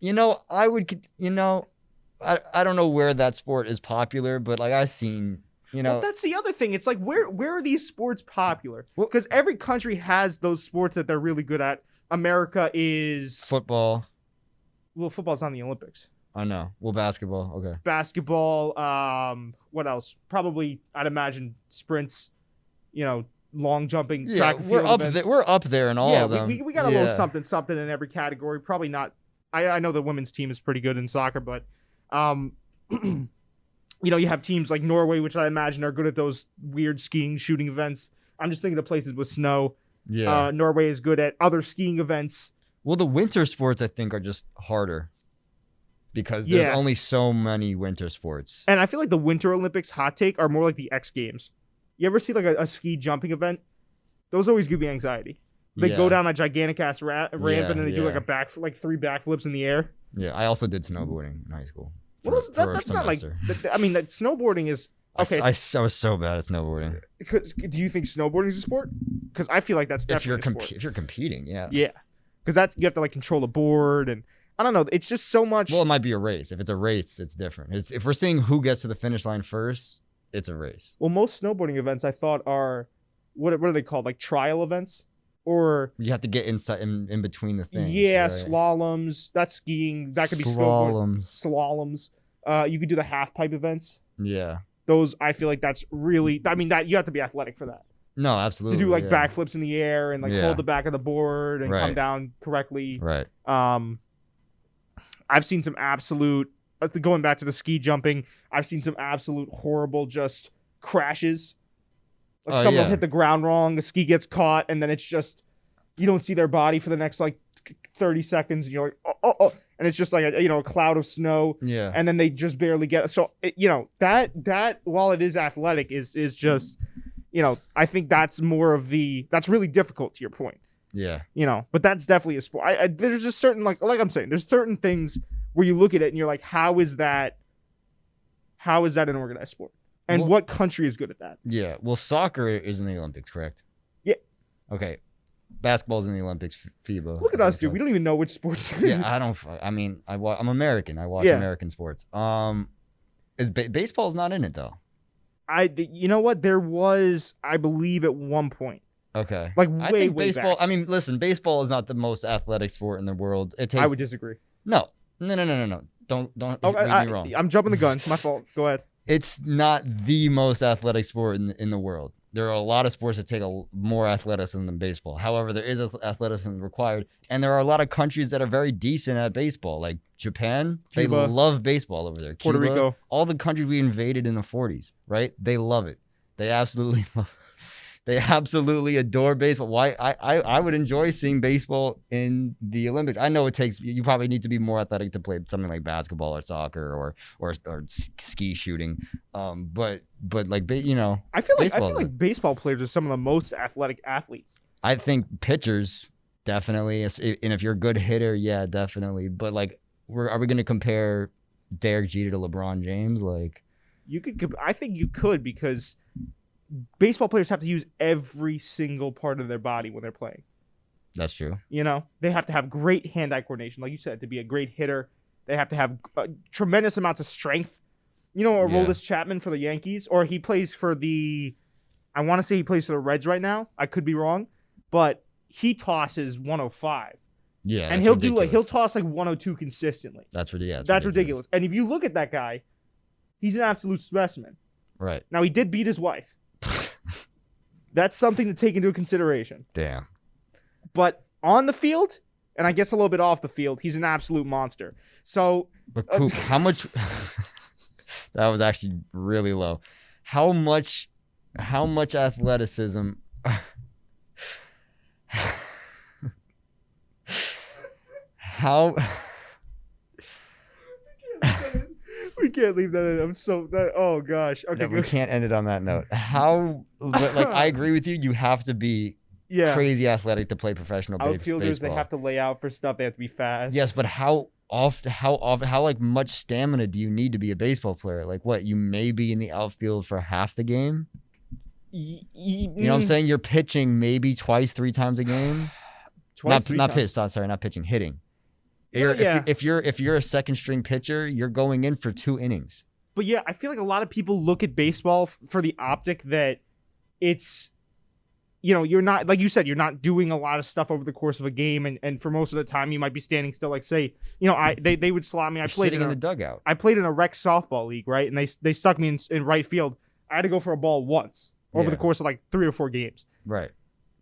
I would. I don't know where that sport is popular, but like I've seen. Well, that's the other thing. It's like where are these sports popular? Because every country has those sports that they're really good at. America is football. Well, football's not in the Olympics. I know. Well, basketball. Okay. Basketball. What else? Probably, I'd imagine sprints. Long jumping. Track and field events. We're up there in all of them. We got a little something in every category. Probably not. I know the women's team is pretty good in soccer, but you have teams like Norway, which I imagine are good at those weird skiing, shooting events. I'm just thinking of places with snow. Yeah. Norway is good at other skiing events. Well, the winter sports I think are just harder. Because there's only so many winter sports. And I feel like the Winter Olympics, hot take, are more like the X Games. You ever see like a ski jumping event? Those always give me anxiety. They go down a gigantic ass ramp and then they do like like 3 backflips in the air. Yeah, I also did snowboarding in high school. Well, that's not like. I mean, that snowboarding is okay. I was so bad at snowboarding. Do you think snowboarding is a sport? Because I feel like that's definitely a sport. If you're competing, yeah. Yeah, because you have to like control the board and. I don't know. It's just so much. Well, it might be a race. If it's a race, it's different. If we're seeing who gets to the finish line first, it's a race. Well, most snowboarding events I thought are what are they called? Like trial events? Or you have to get inside in between the things. Yeah, right? slaloms. That's skiing. That could be slaloms. You could do the half pipe events. Yeah. Those, I feel like that's really. I mean, that you have to be athletic for that. No, absolutely. To do like backflips in the air and like hold the back of the board and right. come down correctly. Right. I've seen some absolute. Going back to the ski jumping, I've seen some absolute horrible just crashes. Like someone hit the ground wrong, the ski gets caught, and then it's just you don't see their body for the next like 30 seconds. And you're like, oh, and it's just like a cloud of snow. Yeah. And then they just barely get it. So that while it is athletic is just I think that's more of that's really difficult to your point. Yeah. But that's definitely a sport. There's just certain like I'm saying, there's certain things where you look at it and you're like, how is that an organized sport? And what country is good at that? Yeah. Well, soccer is in the Olympics, correct? Yeah. Okay. Basketball's in the Olympics, FIBA. Look at us, dude. We don't even know which sports. Yeah, I'm American. I watch American sports. Baseball's not in it though? You know what? There was, I believe, at one point. Okay. Like I think way baseball. back. I mean, listen, baseball is not the most athletic sport in the world. I would disagree. No. Don't read me wrong. I'm jumping the gun. My fault. Go ahead. It's not the most athletic sport in the world. There are a lot of sports that take more athleticism than baseball. However, there is athleticism required, and there are a lot of countries that are very decent at baseball, like Japan. Cuba. They love baseball over there. Puerto Cuba, Rico. all the countries we invaded in the 40s, right? They love it. They absolutely love it. They absolutely adore baseball. Why? I would enjoy seeing baseball in the Olympics. I know you probably need to be more athletic to play something like basketball or soccer or ski shooting. But like I feel like baseball players are some of the most athletic athletes. I think pitchers definitely, and if you're a good hitter, yeah, definitely. But like, are we going to compare Derek Jeter to LeBron James? Like, I think you could, because baseball players have to use every single part of their body when they're playing. That's true. They have to have great hand-eye coordination, like you said, to be a great hitter. They have to have tremendous amounts of strength. Aroldis Chapman for the Yankees, or he plays for I want to say he plays for the Reds right now. I could be wrong, but he tosses 105. Yeah, and he'll toss like 102 consistently. That's ridiculous. That's ridiculous. And if you look at that guy, he's an absolute specimen. Right. Now, he did beat his wife. That's something to take into consideration. Damn. But on the field, and I guess a little bit off the field, he's an absolute monster. So, but Coop, how much? That was actually really low. How much athleticism? How? We can't leave that in. Oh gosh. Okay. No, we can't end it on that note. But like, I agree with you. You have to be crazy athletic to play professional baseball. Outfielders, they have to lay out for stuff. They have to be fast. Yes, but how like much stamina do you need to be a baseball player? Like what? You may be in the outfield for half the game. You know what I'm saying? You're pitching maybe 3 times a game. Not pitching, hitting. If you're a second string pitcher, you're going in for 2 innings. But yeah, I feel like a lot of people look at baseball for the optic that it's, you're not, like you said, you're not doing a lot of stuff over the course of a game, and for most of the time you might be standing still. Like say, they would slot me. I played sitting in the dugout. I played in a rec softball league, right? And they stuck me in right field. I had to go for a ball once over the course of like 3 or 4 games. Right.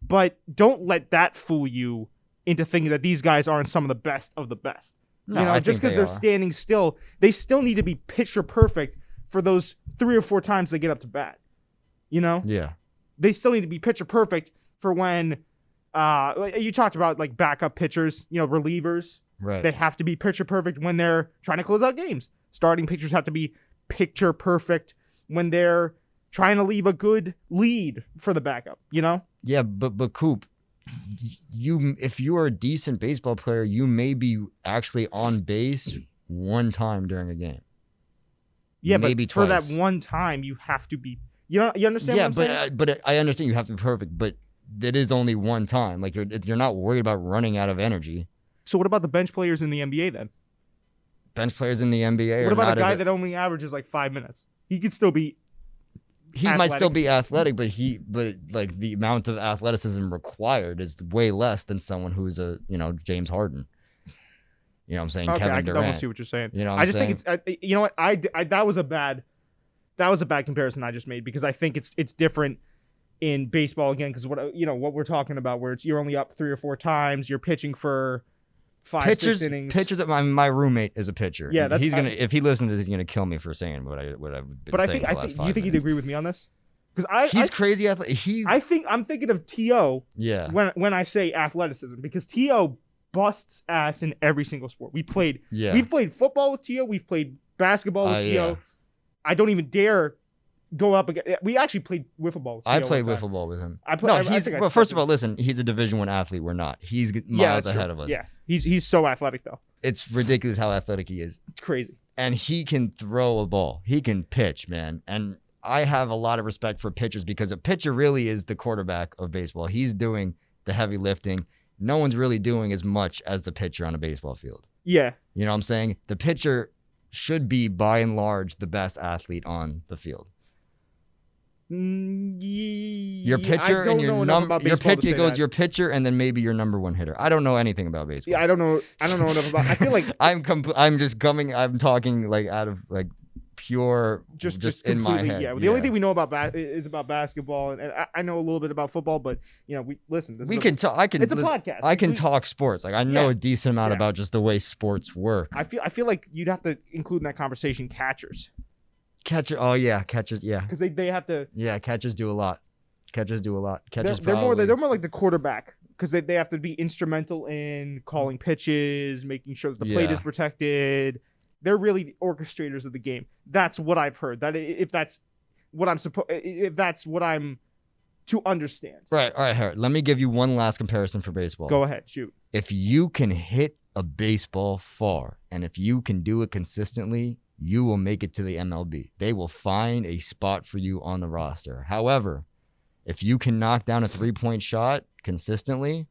But don't let that fool you into thinking that these guys aren't some of the best of the best. No, just because they're standing still, they still need to be picture perfect for those 3 or 4 times they get up to bat. Yeah. They still need to be picture perfect for when you talked about like backup pitchers, relievers. Right. They have to be picture perfect when they're trying to close out games. Starting pitchers have to be picture perfect when they're trying to leave a good lead for the backup, Yeah, but Coop, if you are a decent baseball player, you may be actually on base 1 time during a game. Yeah, maybe but for twice. that 1 time, you have to be. You understand? Yeah, what I'm saying? but I understand you have to be perfect, but it is only 1 time. Like you're not worried about running out of energy. So what about the bench players in the NBA then? Bench players in the NBA. What about a guy that only averages like 5 minutes? He could still be He might still be athletic, but like the amount of athleticism required is way less than someone who's a James Harden. You know what I'm saying? Okay, Kevin I can Durant. almost see what you're saying. You know what I I'm just saying? think it's you know what I that was a bad comparison I just made because I think it's different in baseball again because what we're talking about where you're only up 3 or 4 times, you're pitching for 5-6 innings. Pitchers. My roommate is a pitcher. Yeah, he's gonna if he listens to this, he's gonna kill me for saying what I've been but saying. I think you think he'd agree with me on this? Because he's crazy athletic. I'm thinking of T.O. Yeah. When I say athleticism because T.O. busts ass in every single sport. We've played football with T.O. We've played basketball with T.O. Yeah. I don't even dare go up again. We actually played wiffle ball with T.O. I played wiffle ball with him. Well, first of all, listen, he's a Division I athlete. We're not. He's miles ahead of us. Yeah, he's so athletic though. It's ridiculous how athletic he is. It's crazy. And he can throw a ball. He can pitch, man. And I have a lot of respect for pitchers because a pitcher really is the quarterback of baseball. He's doing the heavy lifting. No one's really doing as much as the pitcher on a baseball field. Yeah. You know what I'm saying? The pitcher should be, by and large, the best athlete on the field. Your pitcher and your pitcher goes your pitcher and then maybe your number 1 hitter. I don't know anything about baseball. Yeah, I don't know enough about. I feel like I'm talking like out of like pure just in my head. Yeah. The only thing we know about is about basketball, and I know a little bit about football, but we listen. It's a podcast. I can talk sports. Like I know a decent amount about just the way sports work. I feel like you'd have to include in that conversation catchers. Catchers, yeah. Because they have to. Yeah, catchers do a lot. Catchers, they're more like the quarterback because they have to be instrumental in calling pitches, making sure that the plate is protected. They're really the orchestrators of the game. That's what I've heard. That if that's what I'm to understand. Right. All right, Harry. Let me give you one last comparison for baseball. Go ahead, shoot. If you can hit a baseball far, and if you can do it consistently, you will make it to the MLB. They will find a spot for you on the roster. However, if you can knock down a 3-point shot consistently,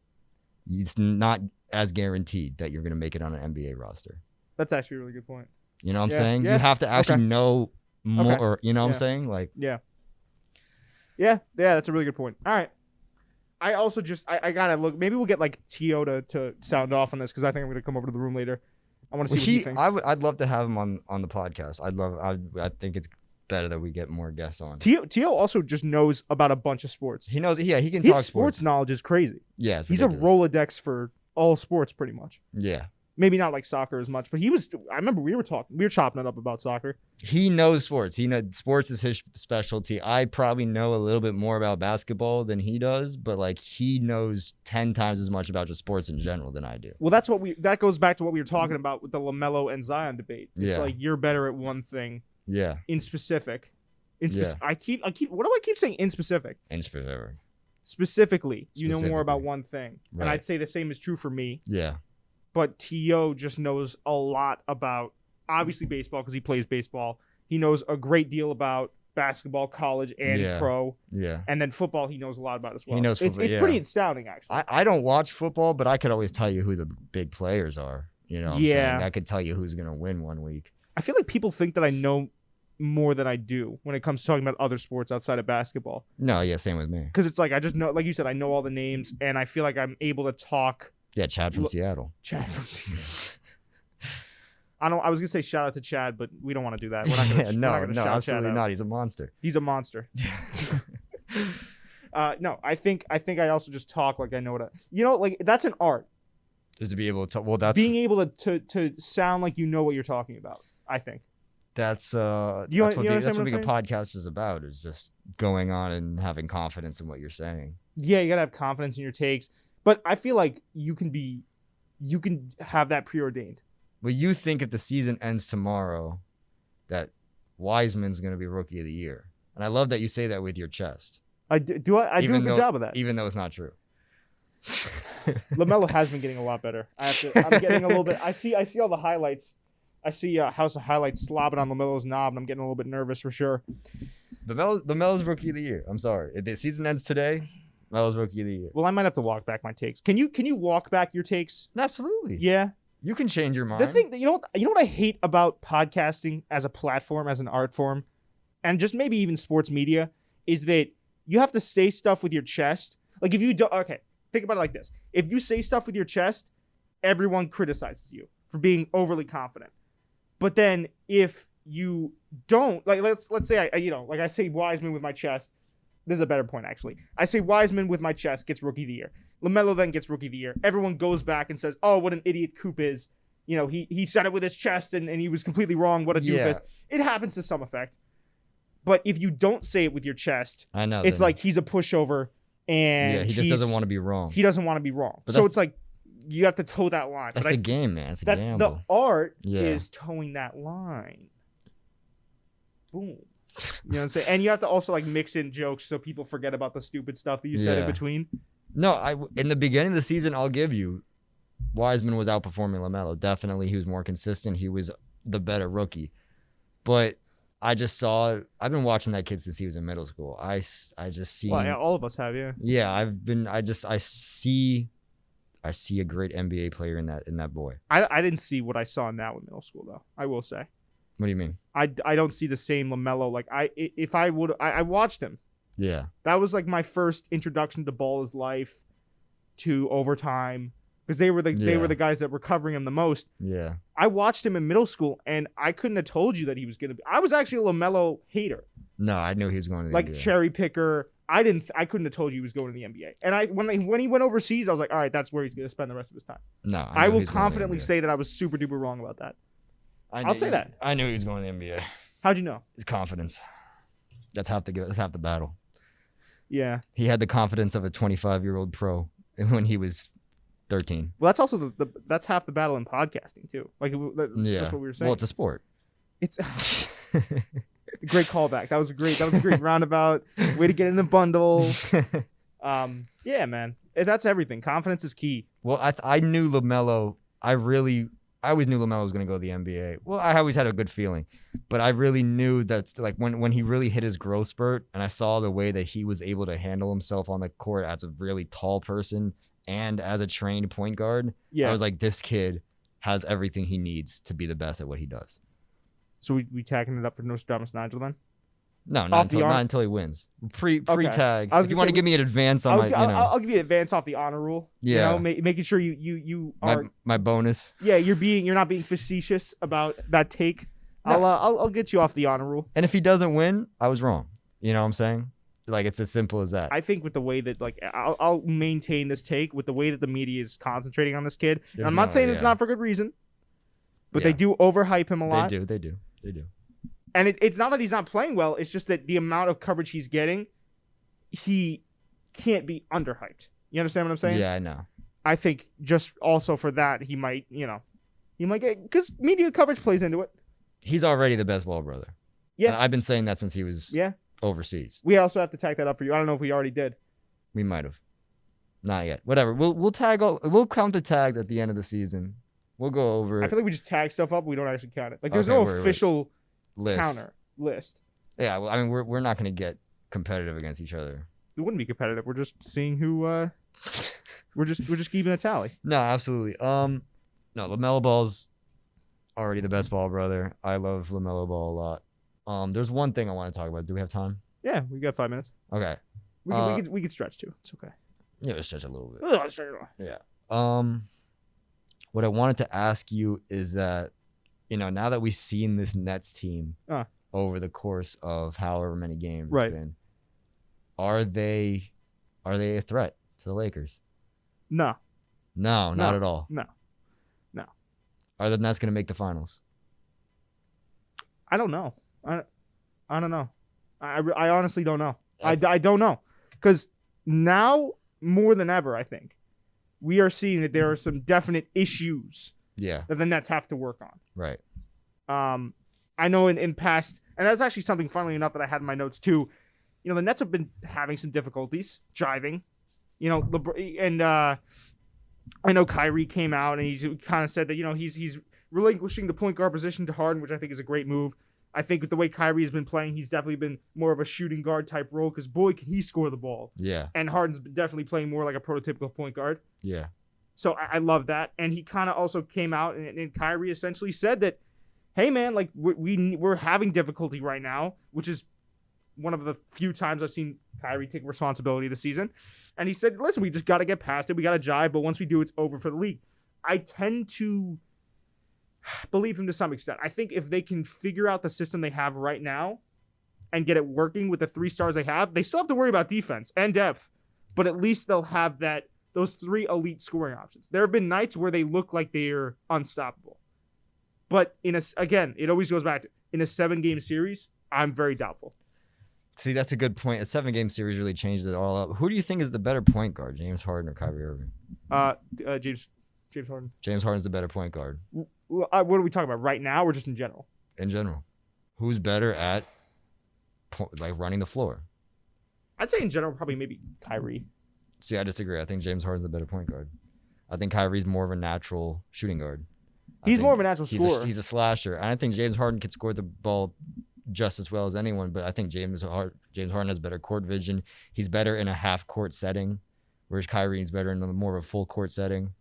it's not as guaranteed that you're going to make it on an NBA roster. That's actually a really good point. You know what I'm saying? Yeah. You have to actually know more. Or, you know what I'm saying? Like, yeah, that's a really good point. All right. I also I gotta look. Maybe we'll get like T.O. to sound off on this because I think I'm gonna come over to the room later. I want to see what he thinks. I'd love to have him on the podcast. I think it's better that we get more guests on. T.O. also just knows about a bunch of sports. He knows. Yeah, he can His talk sports knowledge is crazy. Yeah, he's a Rolodex for all sports pretty much. Yeah. Maybe not like soccer as much, but I remember we were chopping it up about soccer. He knows sports. Sports is his specialty. I probably know a little bit more about basketball than he does, but like he knows 10 times as much about just sports in general than I do. Well, that goes back to what we were talking about with the LaMelo and Zion debate. It's like you're better at one thing. Yeah. In specific. What do I keep saying in specific? In specific. Specifically, you know more about one thing. Right. And I'd say the same is true for me. Yeah. But T.O. just knows a lot about, obviously, baseball because he plays baseball. He knows a great deal about basketball, college, and pro. Yeah. And then football he knows a lot about as well. He knows football, It's pretty astounding, actually. I don't watch football, but I could always tell you who the big players are. You know what I'm saying? I could tell you who's going to win one week. I feel like people think that I know more than I do when it comes to talking about other sports outside of basketball. No, yeah, same with me. Because it's like I just know, like you said, I know all the names, and I feel like I'm able to talk. Yeah, Chad from Seattle. Chad from Seattle. I was gonna say shout out to Chad, but we don't want to do that. We're not gonna shout absolutely Chad not. out. He's a monster. He's a monster. No, I think I also just talk like I know what like that's an art. Just to be able to that's being able to sound like you know what you're talking about. I think. That's what being a podcast is about, is just going on and having confidence in what you're saying. Yeah, you gotta have confidence in your takes. But I feel like you can have that preordained. Well, you think if the season ends tomorrow that Wiseman's going to be Rookie of the Year. And I love that you say that with your chest. I do a good job of that. Even though it's not true. LaMelo has been getting a lot better. I'm getting a little bit. I see all the highlights. I see House of Highlights slobbing on LaMelo's knob, and I'm getting a little bit nervous for sure. LaMelo's Rookie of the Year. I'm sorry. If the season ends today, LaMelo's Rookie of the Year. Well, I might have to walk back my takes. Can you walk back your takes? Absolutely. Yeah. You can change your mind. The thing, you know what I hate about podcasting as a platform, as an art form, and just maybe even sports media, is that you have to say stuff with your chest. Like if you don't, okay, think about it like this. If you say stuff with your chest, everyone criticizes you for being overly confident. But then if you don't, like let's say I say Wiseman with my chest. This is a better point, actually. I say Wiseman with my chest gets Rookie of the Year. LaMelo then gets Rookie of the Year. Everyone goes back and says, oh, what an idiot Coop is. He said it with his chest and he was completely wrong. What a doofus. It happens to some effect. But if you don't say it with your chest, I know it's like he's a pushover and he just doesn't want to be wrong. He doesn't want to be wrong. So it's like you have to toe that line. That's the game, man. It's a gamble. The art is towing that line. Boom. You know what I'm saying? And you have to also like mix in jokes so people forget about the stupid stuff that you said in between. No, in the beginning of the season, I'll give you, Wiseman was outperforming LaMelo. Definitely, he was more consistent. He was the better rookie. But I've been watching that kid since he was in middle school. I just see. Well, yeah, all of us have, yeah. Yeah, I see a great NBA player in that boy. I didn't see what I saw now in middle school though. I will say. What do you mean? I don't see the same LaMelo. Like I watched him. Yeah. That was like my first introduction to Ball is Life, to Overtime, because they were the guys that were covering him the most. Yeah. I watched him in middle school, and I couldn't have told you that he was gonna be. I was actually a LaMelo hater. No, I knew he was going to the like NBA. Cherry picker. I couldn't have told you he was going to the NBA. And when he went overseas, I was like, all right, that's where he's gonna spend the rest of his time. No, I will confidently say that I was super duper wrong about that. I'll say that. I knew he was going to the NBA. How'd you know? His confidence. That's half the battle. Yeah. He had the confidence of a 25-year-old pro when he was 13. Well, that's also that's half the battle in podcasting too. Like that's what we were saying. Well, it's a sport. It's great callback. That was a great roundabout way to get in the bundle. Yeah, man. That's everything. Confidence is key. Well, I knew LaMelo. I always knew LaMelo was going to go to the NBA. Well, I always had a good feeling, but I really knew that like when he really hit his growth spurt, and I saw the way that he was able to handle himself on the court as a really tall person and as a trained point guard. Yeah, I was like, this kid has everything he needs to be the best at what he does. So we tagging it up for Nostradamus Nigel then? No, not until he wins. Pre-tag. If you want to give me an advance on I'll give you an advance off the honor rule. Yeah. Making sure you are my bonus. Yeah, you're not being facetious about that take. No. I'll get you off the honor rule. And if he doesn't win, I was wrong. You know what I'm saying? Like it's as simple as that. I think with the way that I'll maintain this take with the way that the media is concentrating on this kid. And I'm not saying it's not for good reason, but they do overhype him a lot. They do. And it's not that he's not playing well. It's just that the amount of coverage he's getting, he can't be underhyped. You understand what I'm saying? Yeah, I know. I think just also for that, he might get, because media coverage plays into it. He's already the best ball brother. Yeah. And I've been saying that since he was overseas. We also have to tag that up for you. I don't know if we already did. We might have. Not yet. Whatever. We'll count the tags at the end of the season. We'll go over it. I feel like we just tag stuff up. We don't actually count it. Like there's no official counter list. Yeah, well, I mean, we're not going to get competitive against each other. It wouldn't be competitive. We're just seeing who. We're just keeping a tally. No, absolutely. No, LaMelo Ball's already the best ball brother. I love LaMelo Ball a lot. There's one thing I want to talk about. Do we have time? Yeah, we got 5 minutes. Okay. We could stretch too. It's okay. Yeah, let's stretch a little bit. Yeah. What I wanted to ask you is that, now that we've seen this Nets team over the course of however many games it's been, are they a threat to the Lakers? No, not at all. No. Are the Nets going to make the finals? I don't know. I don't know. I honestly don't know. I don't know. Because now, more than ever, I think, we are seeing that there are some definite issues that the Nets have to work on. Right. I know in past, and that's actually something, funnily enough, that I had in my notes too. The Nets have been having some difficulties driving. And I know Kyrie came out and he's kind of said that he's relinquishing the point guard position to Harden, which I think is a great move. I think with the way Kyrie has been playing, he's definitely been more of a shooting guard type role because boy can he score the ball. Yeah. And Harden's been definitely playing more like a prototypical point guard. Yeah. So I love that. And he kind of also came out and Kyrie essentially said that, hey man, like we're having difficulty right now, which is one of the few times I've seen Kyrie take responsibility this season. And he said, listen, we just got to get past it. We got to jive, but once we do, it's over for the league. I tend to believe him to some extent. I think if they can figure out the system they have right now and get it working with the 3 stars they have, they still have to worry about defense and depth, but at least they'll have those 3 elite scoring options. There have been nights where they look like they're unstoppable. But again, it always goes back to, in a 7-game series, I'm very doubtful. See, that's a good point. A 7-game series really changes it all up. Who do you think is the better point guard, James Harden or Kyrie Irving? James Harden. James Harden's the better point guard. What are we talking about right now, or just in general? In general, who's better at running the floor? I'd say in general, probably maybe Kyrie. See, I disagree. I think James Harden's the better point guard. I think Kyrie's more of a natural shooting guard. He's more of a natural scorer. He's a slasher, and I think James Harden can score the ball just as well as anyone. But I think James Harden has better court vision. He's better in a half-court setting, whereas Kyrie's better in more of a full-court setting.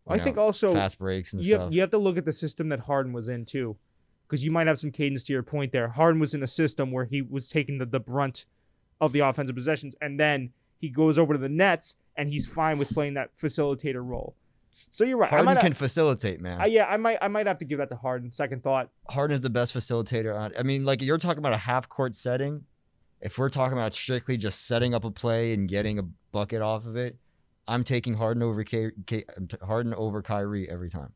I think also fast breaks and stuff. You have to look at the system that Harden was in too, because you might have some cadence to your point there. Harden was in a system where he was taking the brunt of the offensive possessions, and then he goes over to the Nets and he's fine with playing that facilitator role. So you're right. Harden can facilitate, man. I might have to give that to Harden. Second thought. Harden is the best facilitator. I mean, like, you're talking about a half-court setting. If we're talking about strictly just setting up a play and getting a bucket off of it, I'm taking Harden over Kyrie every time.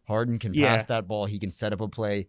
Harden can pass that ball. He can set up a play.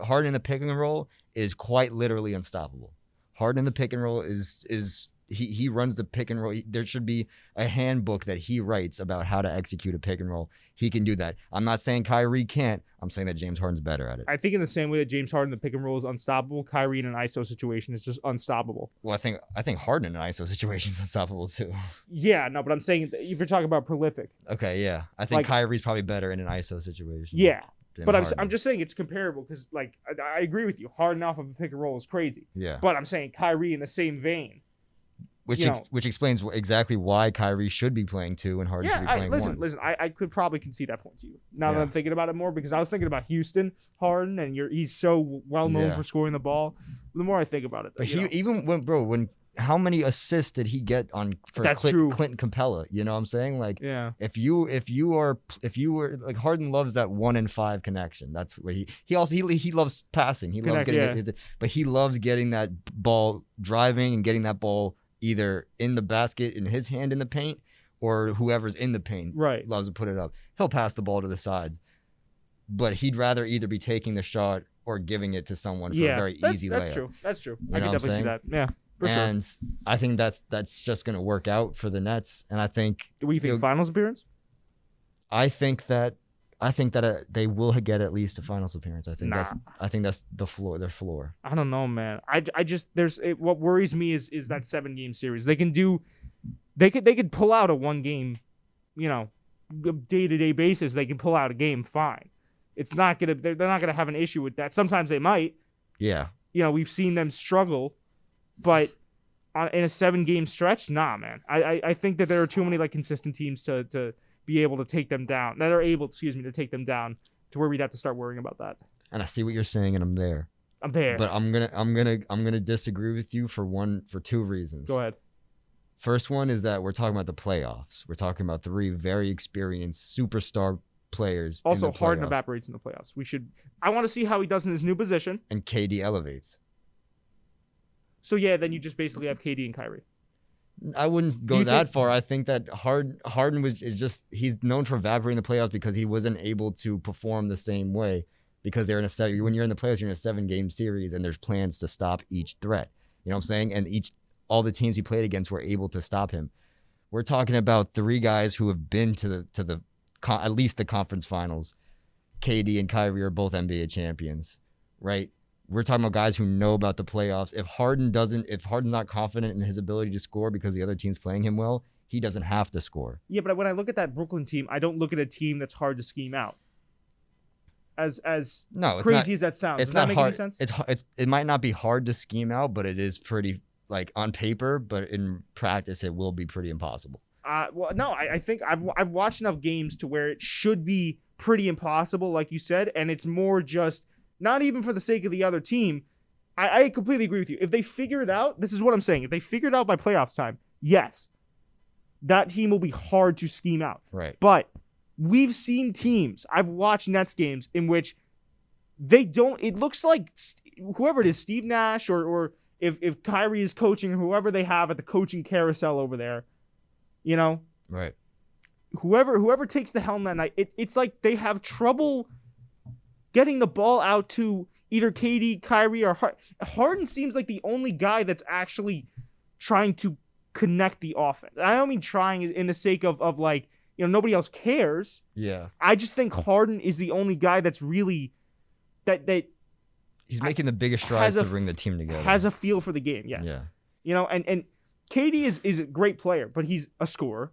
Harden in the pick and roll is quite literally unstoppable. Harden in the pick and roll is he runs the pick and roll. There should be a handbook that he writes about how to execute a pick and roll. He can do that. I'm not saying Kyrie can't. I'm saying that James Harden's better at it. I think in the same way that James Harden the pick and roll is unstoppable, Kyrie in an ISO situation is just unstoppable. Well, I think Harden in an ISO situation is unstoppable too. Yeah, no, but I'm saying if you're talking about prolific. Okay, yeah. I think Kyrie's probably better in an ISO situation. Yeah. But I'm just saying it's comparable because, like, I agree with you. Harden off of a pick and roll is crazy. Yeah. But I'm saying Kyrie in the same vein. Which explains exactly why Kyrie should be playing 2 and Harden should be playing 1. Listen, I could probably concede that point to you now that I'm thinking about it more, because I was thinking about Houston Harden, and he's so well known for scoring the ball. The more I think about it, but when how many assists did he get Clinton Capella? You know what I'm saying? Like, if you were like, Harden loves that 1 in 5 connection. That's what he loves passing. He loves getting it, but he loves getting that ball driving and getting that ball either in the basket in his hand in the paint, or whoever's in the paint loves to put it up. He'll pass the ball to the side, but he'd rather either be taking the shot or giving it to someone for a very easy layup. That's true. I can definitely see that. Yeah. And I think that's just going to work out for the Nets. And I think. Do we think finals appearance? I think that they will get at least a finals appearance. I think that's the floor. Their floor. I don't know, man. What worries me is that 7-game series. They could pull out a 1-game, day-to-day basis. They can pull out a game fine. It's not gonna. They're not gonna have an issue with that. Sometimes they might. Yeah. We've seen them struggle. But in a 7-game stretch, nah, man. I think that there are too many consistent teams to be able to take them down. That are able, to take them down to where we'd have to start worrying about that. And I see what you're saying, and I'm there. But I'm gonna disagree with you for 2 reasons. Go ahead. First one is that we're talking about the playoffs. We're talking about 3 very experienced superstar players. Also, Harden evaporates in the playoffs. I want to see how he does in his new position. And KD elevates. So then you just basically have KD and Kyrie. I wouldn't go that far. I think that Harden he's known for evaporating the playoffs because he wasn't able to perform the same way, because when you're in the playoffs, you're in a 7-game series and there's plans to stop each threat. You know what I'm saying? And all the teams he played against were able to stop him. We're talking about 3 guys who have been to the at least the conference finals. KD and Kyrie are both NBA champions, right? We're talking about guys who know about the playoffs. If Harden's not confident in his ability to score because the other team's playing him well, he doesn't have to score. Yeah, but when I look at that Brooklyn team, I don't look at a team that's hard to scheme out. As crazy as that sounds, does that make any sense? It might not be hard to scheme out, but it is pretty, on paper, but in practice it will be pretty impossible. I think I've watched enough games to where it should be pretty impossible, like you said, and it's more just. Not even for the sake of the other team. I completely agree with you. If they figure it out, this is what I'm saying. If they figure it out by playoffs time, yes, that team will be hard to scheme out. Right. But we've seen teams, I've watched Nets games in which they don't, it looks like whoever it is, Steve Nash or if Kyrie is coaching or whoever they have at the coaching carousel over there, you know? Right. Whoever takes the helm that night, it's like they have trouble getting the ball out to either KD, Kyrie, or Harden. Harden seems like the only guy that's actually trying to connect the offense. I don't mean trying in the sake of like, you know, nobody else cares. Yeah. I just think Harden is the only guy that's really that he's making the biggest strides to bring the team together. Has a feel for the game, yes. Yeah. You know, and KD is a great player, but he's a scorer.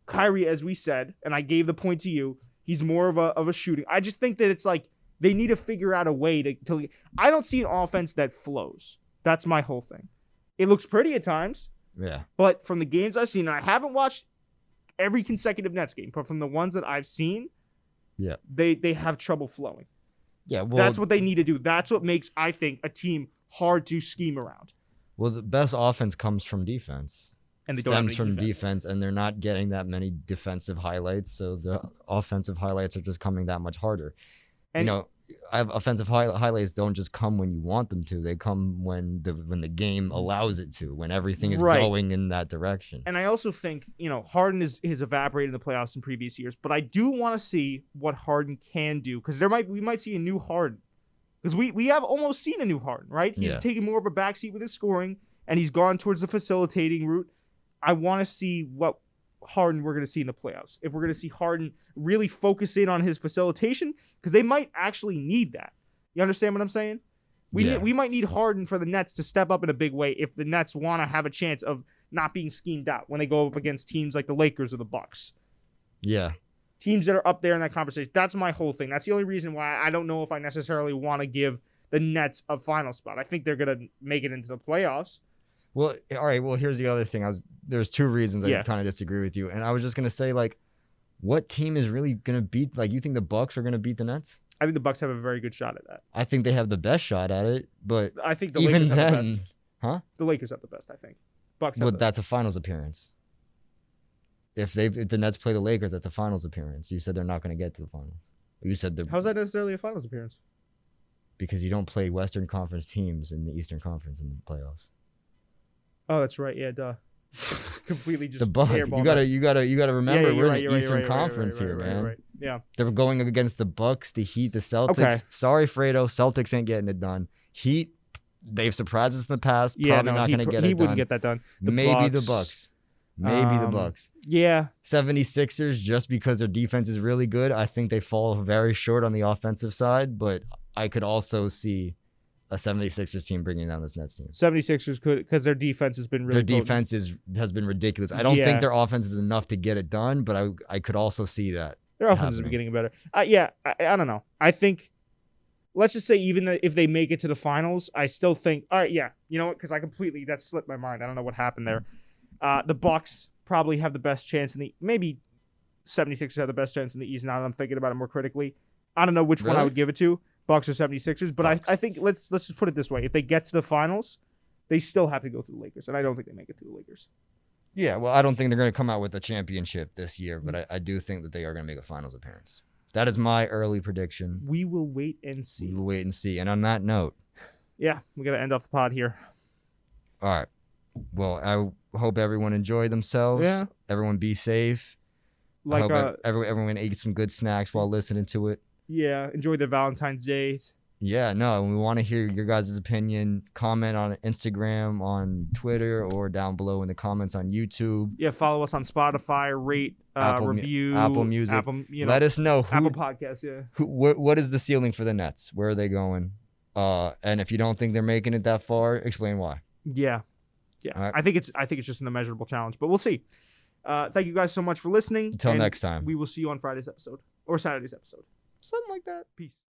Kyrie, as we said, and I gave the point to you, he's more of a shooting. I just think that it's like they need to figure out a way to I don't see an offense that flows. That's my whole thing. It looks pretty at times. Yeah. But from the games I've seen, and I haven't watched every consecutive Nets game, but from the ones that I've seen, yeah, they have trouble flowing. Yeah, well, that's what they need to do. That's what makes, I think, a team hard to scheme around. Well, the best offense comes from defense. And they don't have any stems from defense, and they're not getting that many defensive highlights, so the offensive highlights are just coming that much harder. And you know, offensive highlights don't just come when you want them to; they come when the game allows it to, when everything is going in that direction. And I also think, you know, Harden has evaporated in the playoffs in previous years, but I do want to see what Harden can do, because we might see a new Harden, because we have almost seen a new Harden, right? He's taking more of a backseat with his scoring, and he's gone towards the facilitating route. I want to see what Harden we're going to see in the playoffs. If we're going to see Harden really focus in on his facilitation, because they might actually need that. You understand what I'm saying? We might need Harden for the Nets to step up in a big way if the Nets want to have a chance of not being schemed out when they go up against teams like the Lakers or the Bucks. Yeah. Teams that are up there in that conversation. That's my whole thing. That's the only reason why I don't know if I necessarily want to give the Nets a final spot. I think they're going to make it into the playoffs. Well, all right. Well, here's the other thing. There's two reasons I kind of disagree with you, and I was just gonna say, like, what team is really gonna beat? Like, you think the Bucks are gonna beat the Nets? I think the Bucks have a very good shot at that. I think they have the best shot at it, but I think the even Lakers then, have the best. Huh? The Lakers have the best. I think. Bucks. Well, that's a finals appearance. If the Nets play the Lakers, that's a finals appearance. You said they're not gonna get to the finals. You said how's that necessarily a finals appearance? Because you don't play Western Conference teams in the Eastern Conference in the playoffs. Oh, that's right. Yeah, duh. Completely just the Bucks. You gotta remember we're in the Eastern Conference here, man. Right. Yeah. They're going against the Bucks, the Heat, the Celtics. Okay. Sorry, Fredo. Celtics ain't getting it done. Heat, they've surprised us in the past. Probably not gonna get it done. He wouldn't get that done. Maybe the Bucks. Maybe the Bucks. Yeah. 76ers, just because their defense is really good, I think they fall very short on the offensive side, but I could also see a 76ers team bringing down this Nets team. 76ers could, because their defense has been really Their defense has been ridiculous. I don't think their offense is enough to get it done, but I could also see that. Their offense is getting better. I don't know. I think, let's just say even if they make it to the finals, I still think, all right, yeah, you know what, because that slipped my mind. I don't know what happened there. The Bucks probably have the best chance maybe 76ers have the best chance in the East now that I'm thinking about it more critically. I don't know which one I would give it to. Bucks or 76ers, but I think let's just put it this way. If they get to the finals, they still have to go to the Lakers, and I don't think they make it to the Lakers. Yeah, well, I don't think they're going to come out with a championship this year, but I do think that they are going to make a finals appearance. That is my early prediction. We will wait and see. We will wait and see. And on that note... Yeah, we got to end off the pod here. All right. Well, I hope everyone enjoyed themselves. Yeah. Everyone be safe. I hope everyone ate some good snacks while listening to it. Yeah, enjoy their Valentine's Days. Yeah, no, we want to hear your guys' opinion. Comment on Instagram, on Twitter, or down below in the comments on YouTube. Yeah, follow us on Spotify, rate, review. Apple Music. Let us know. Apple Podcasts, yeah. What is the ceiling for the Nets? Where are they going? And if you don't think they're making it that far, explain why. Yeah. Right. I think it's just an immeasurable challenge, but we'll see. Thank you guys so much for listening. Until next time. We will see you on Friday's episode or Saturday's episode. Something like that. Peace.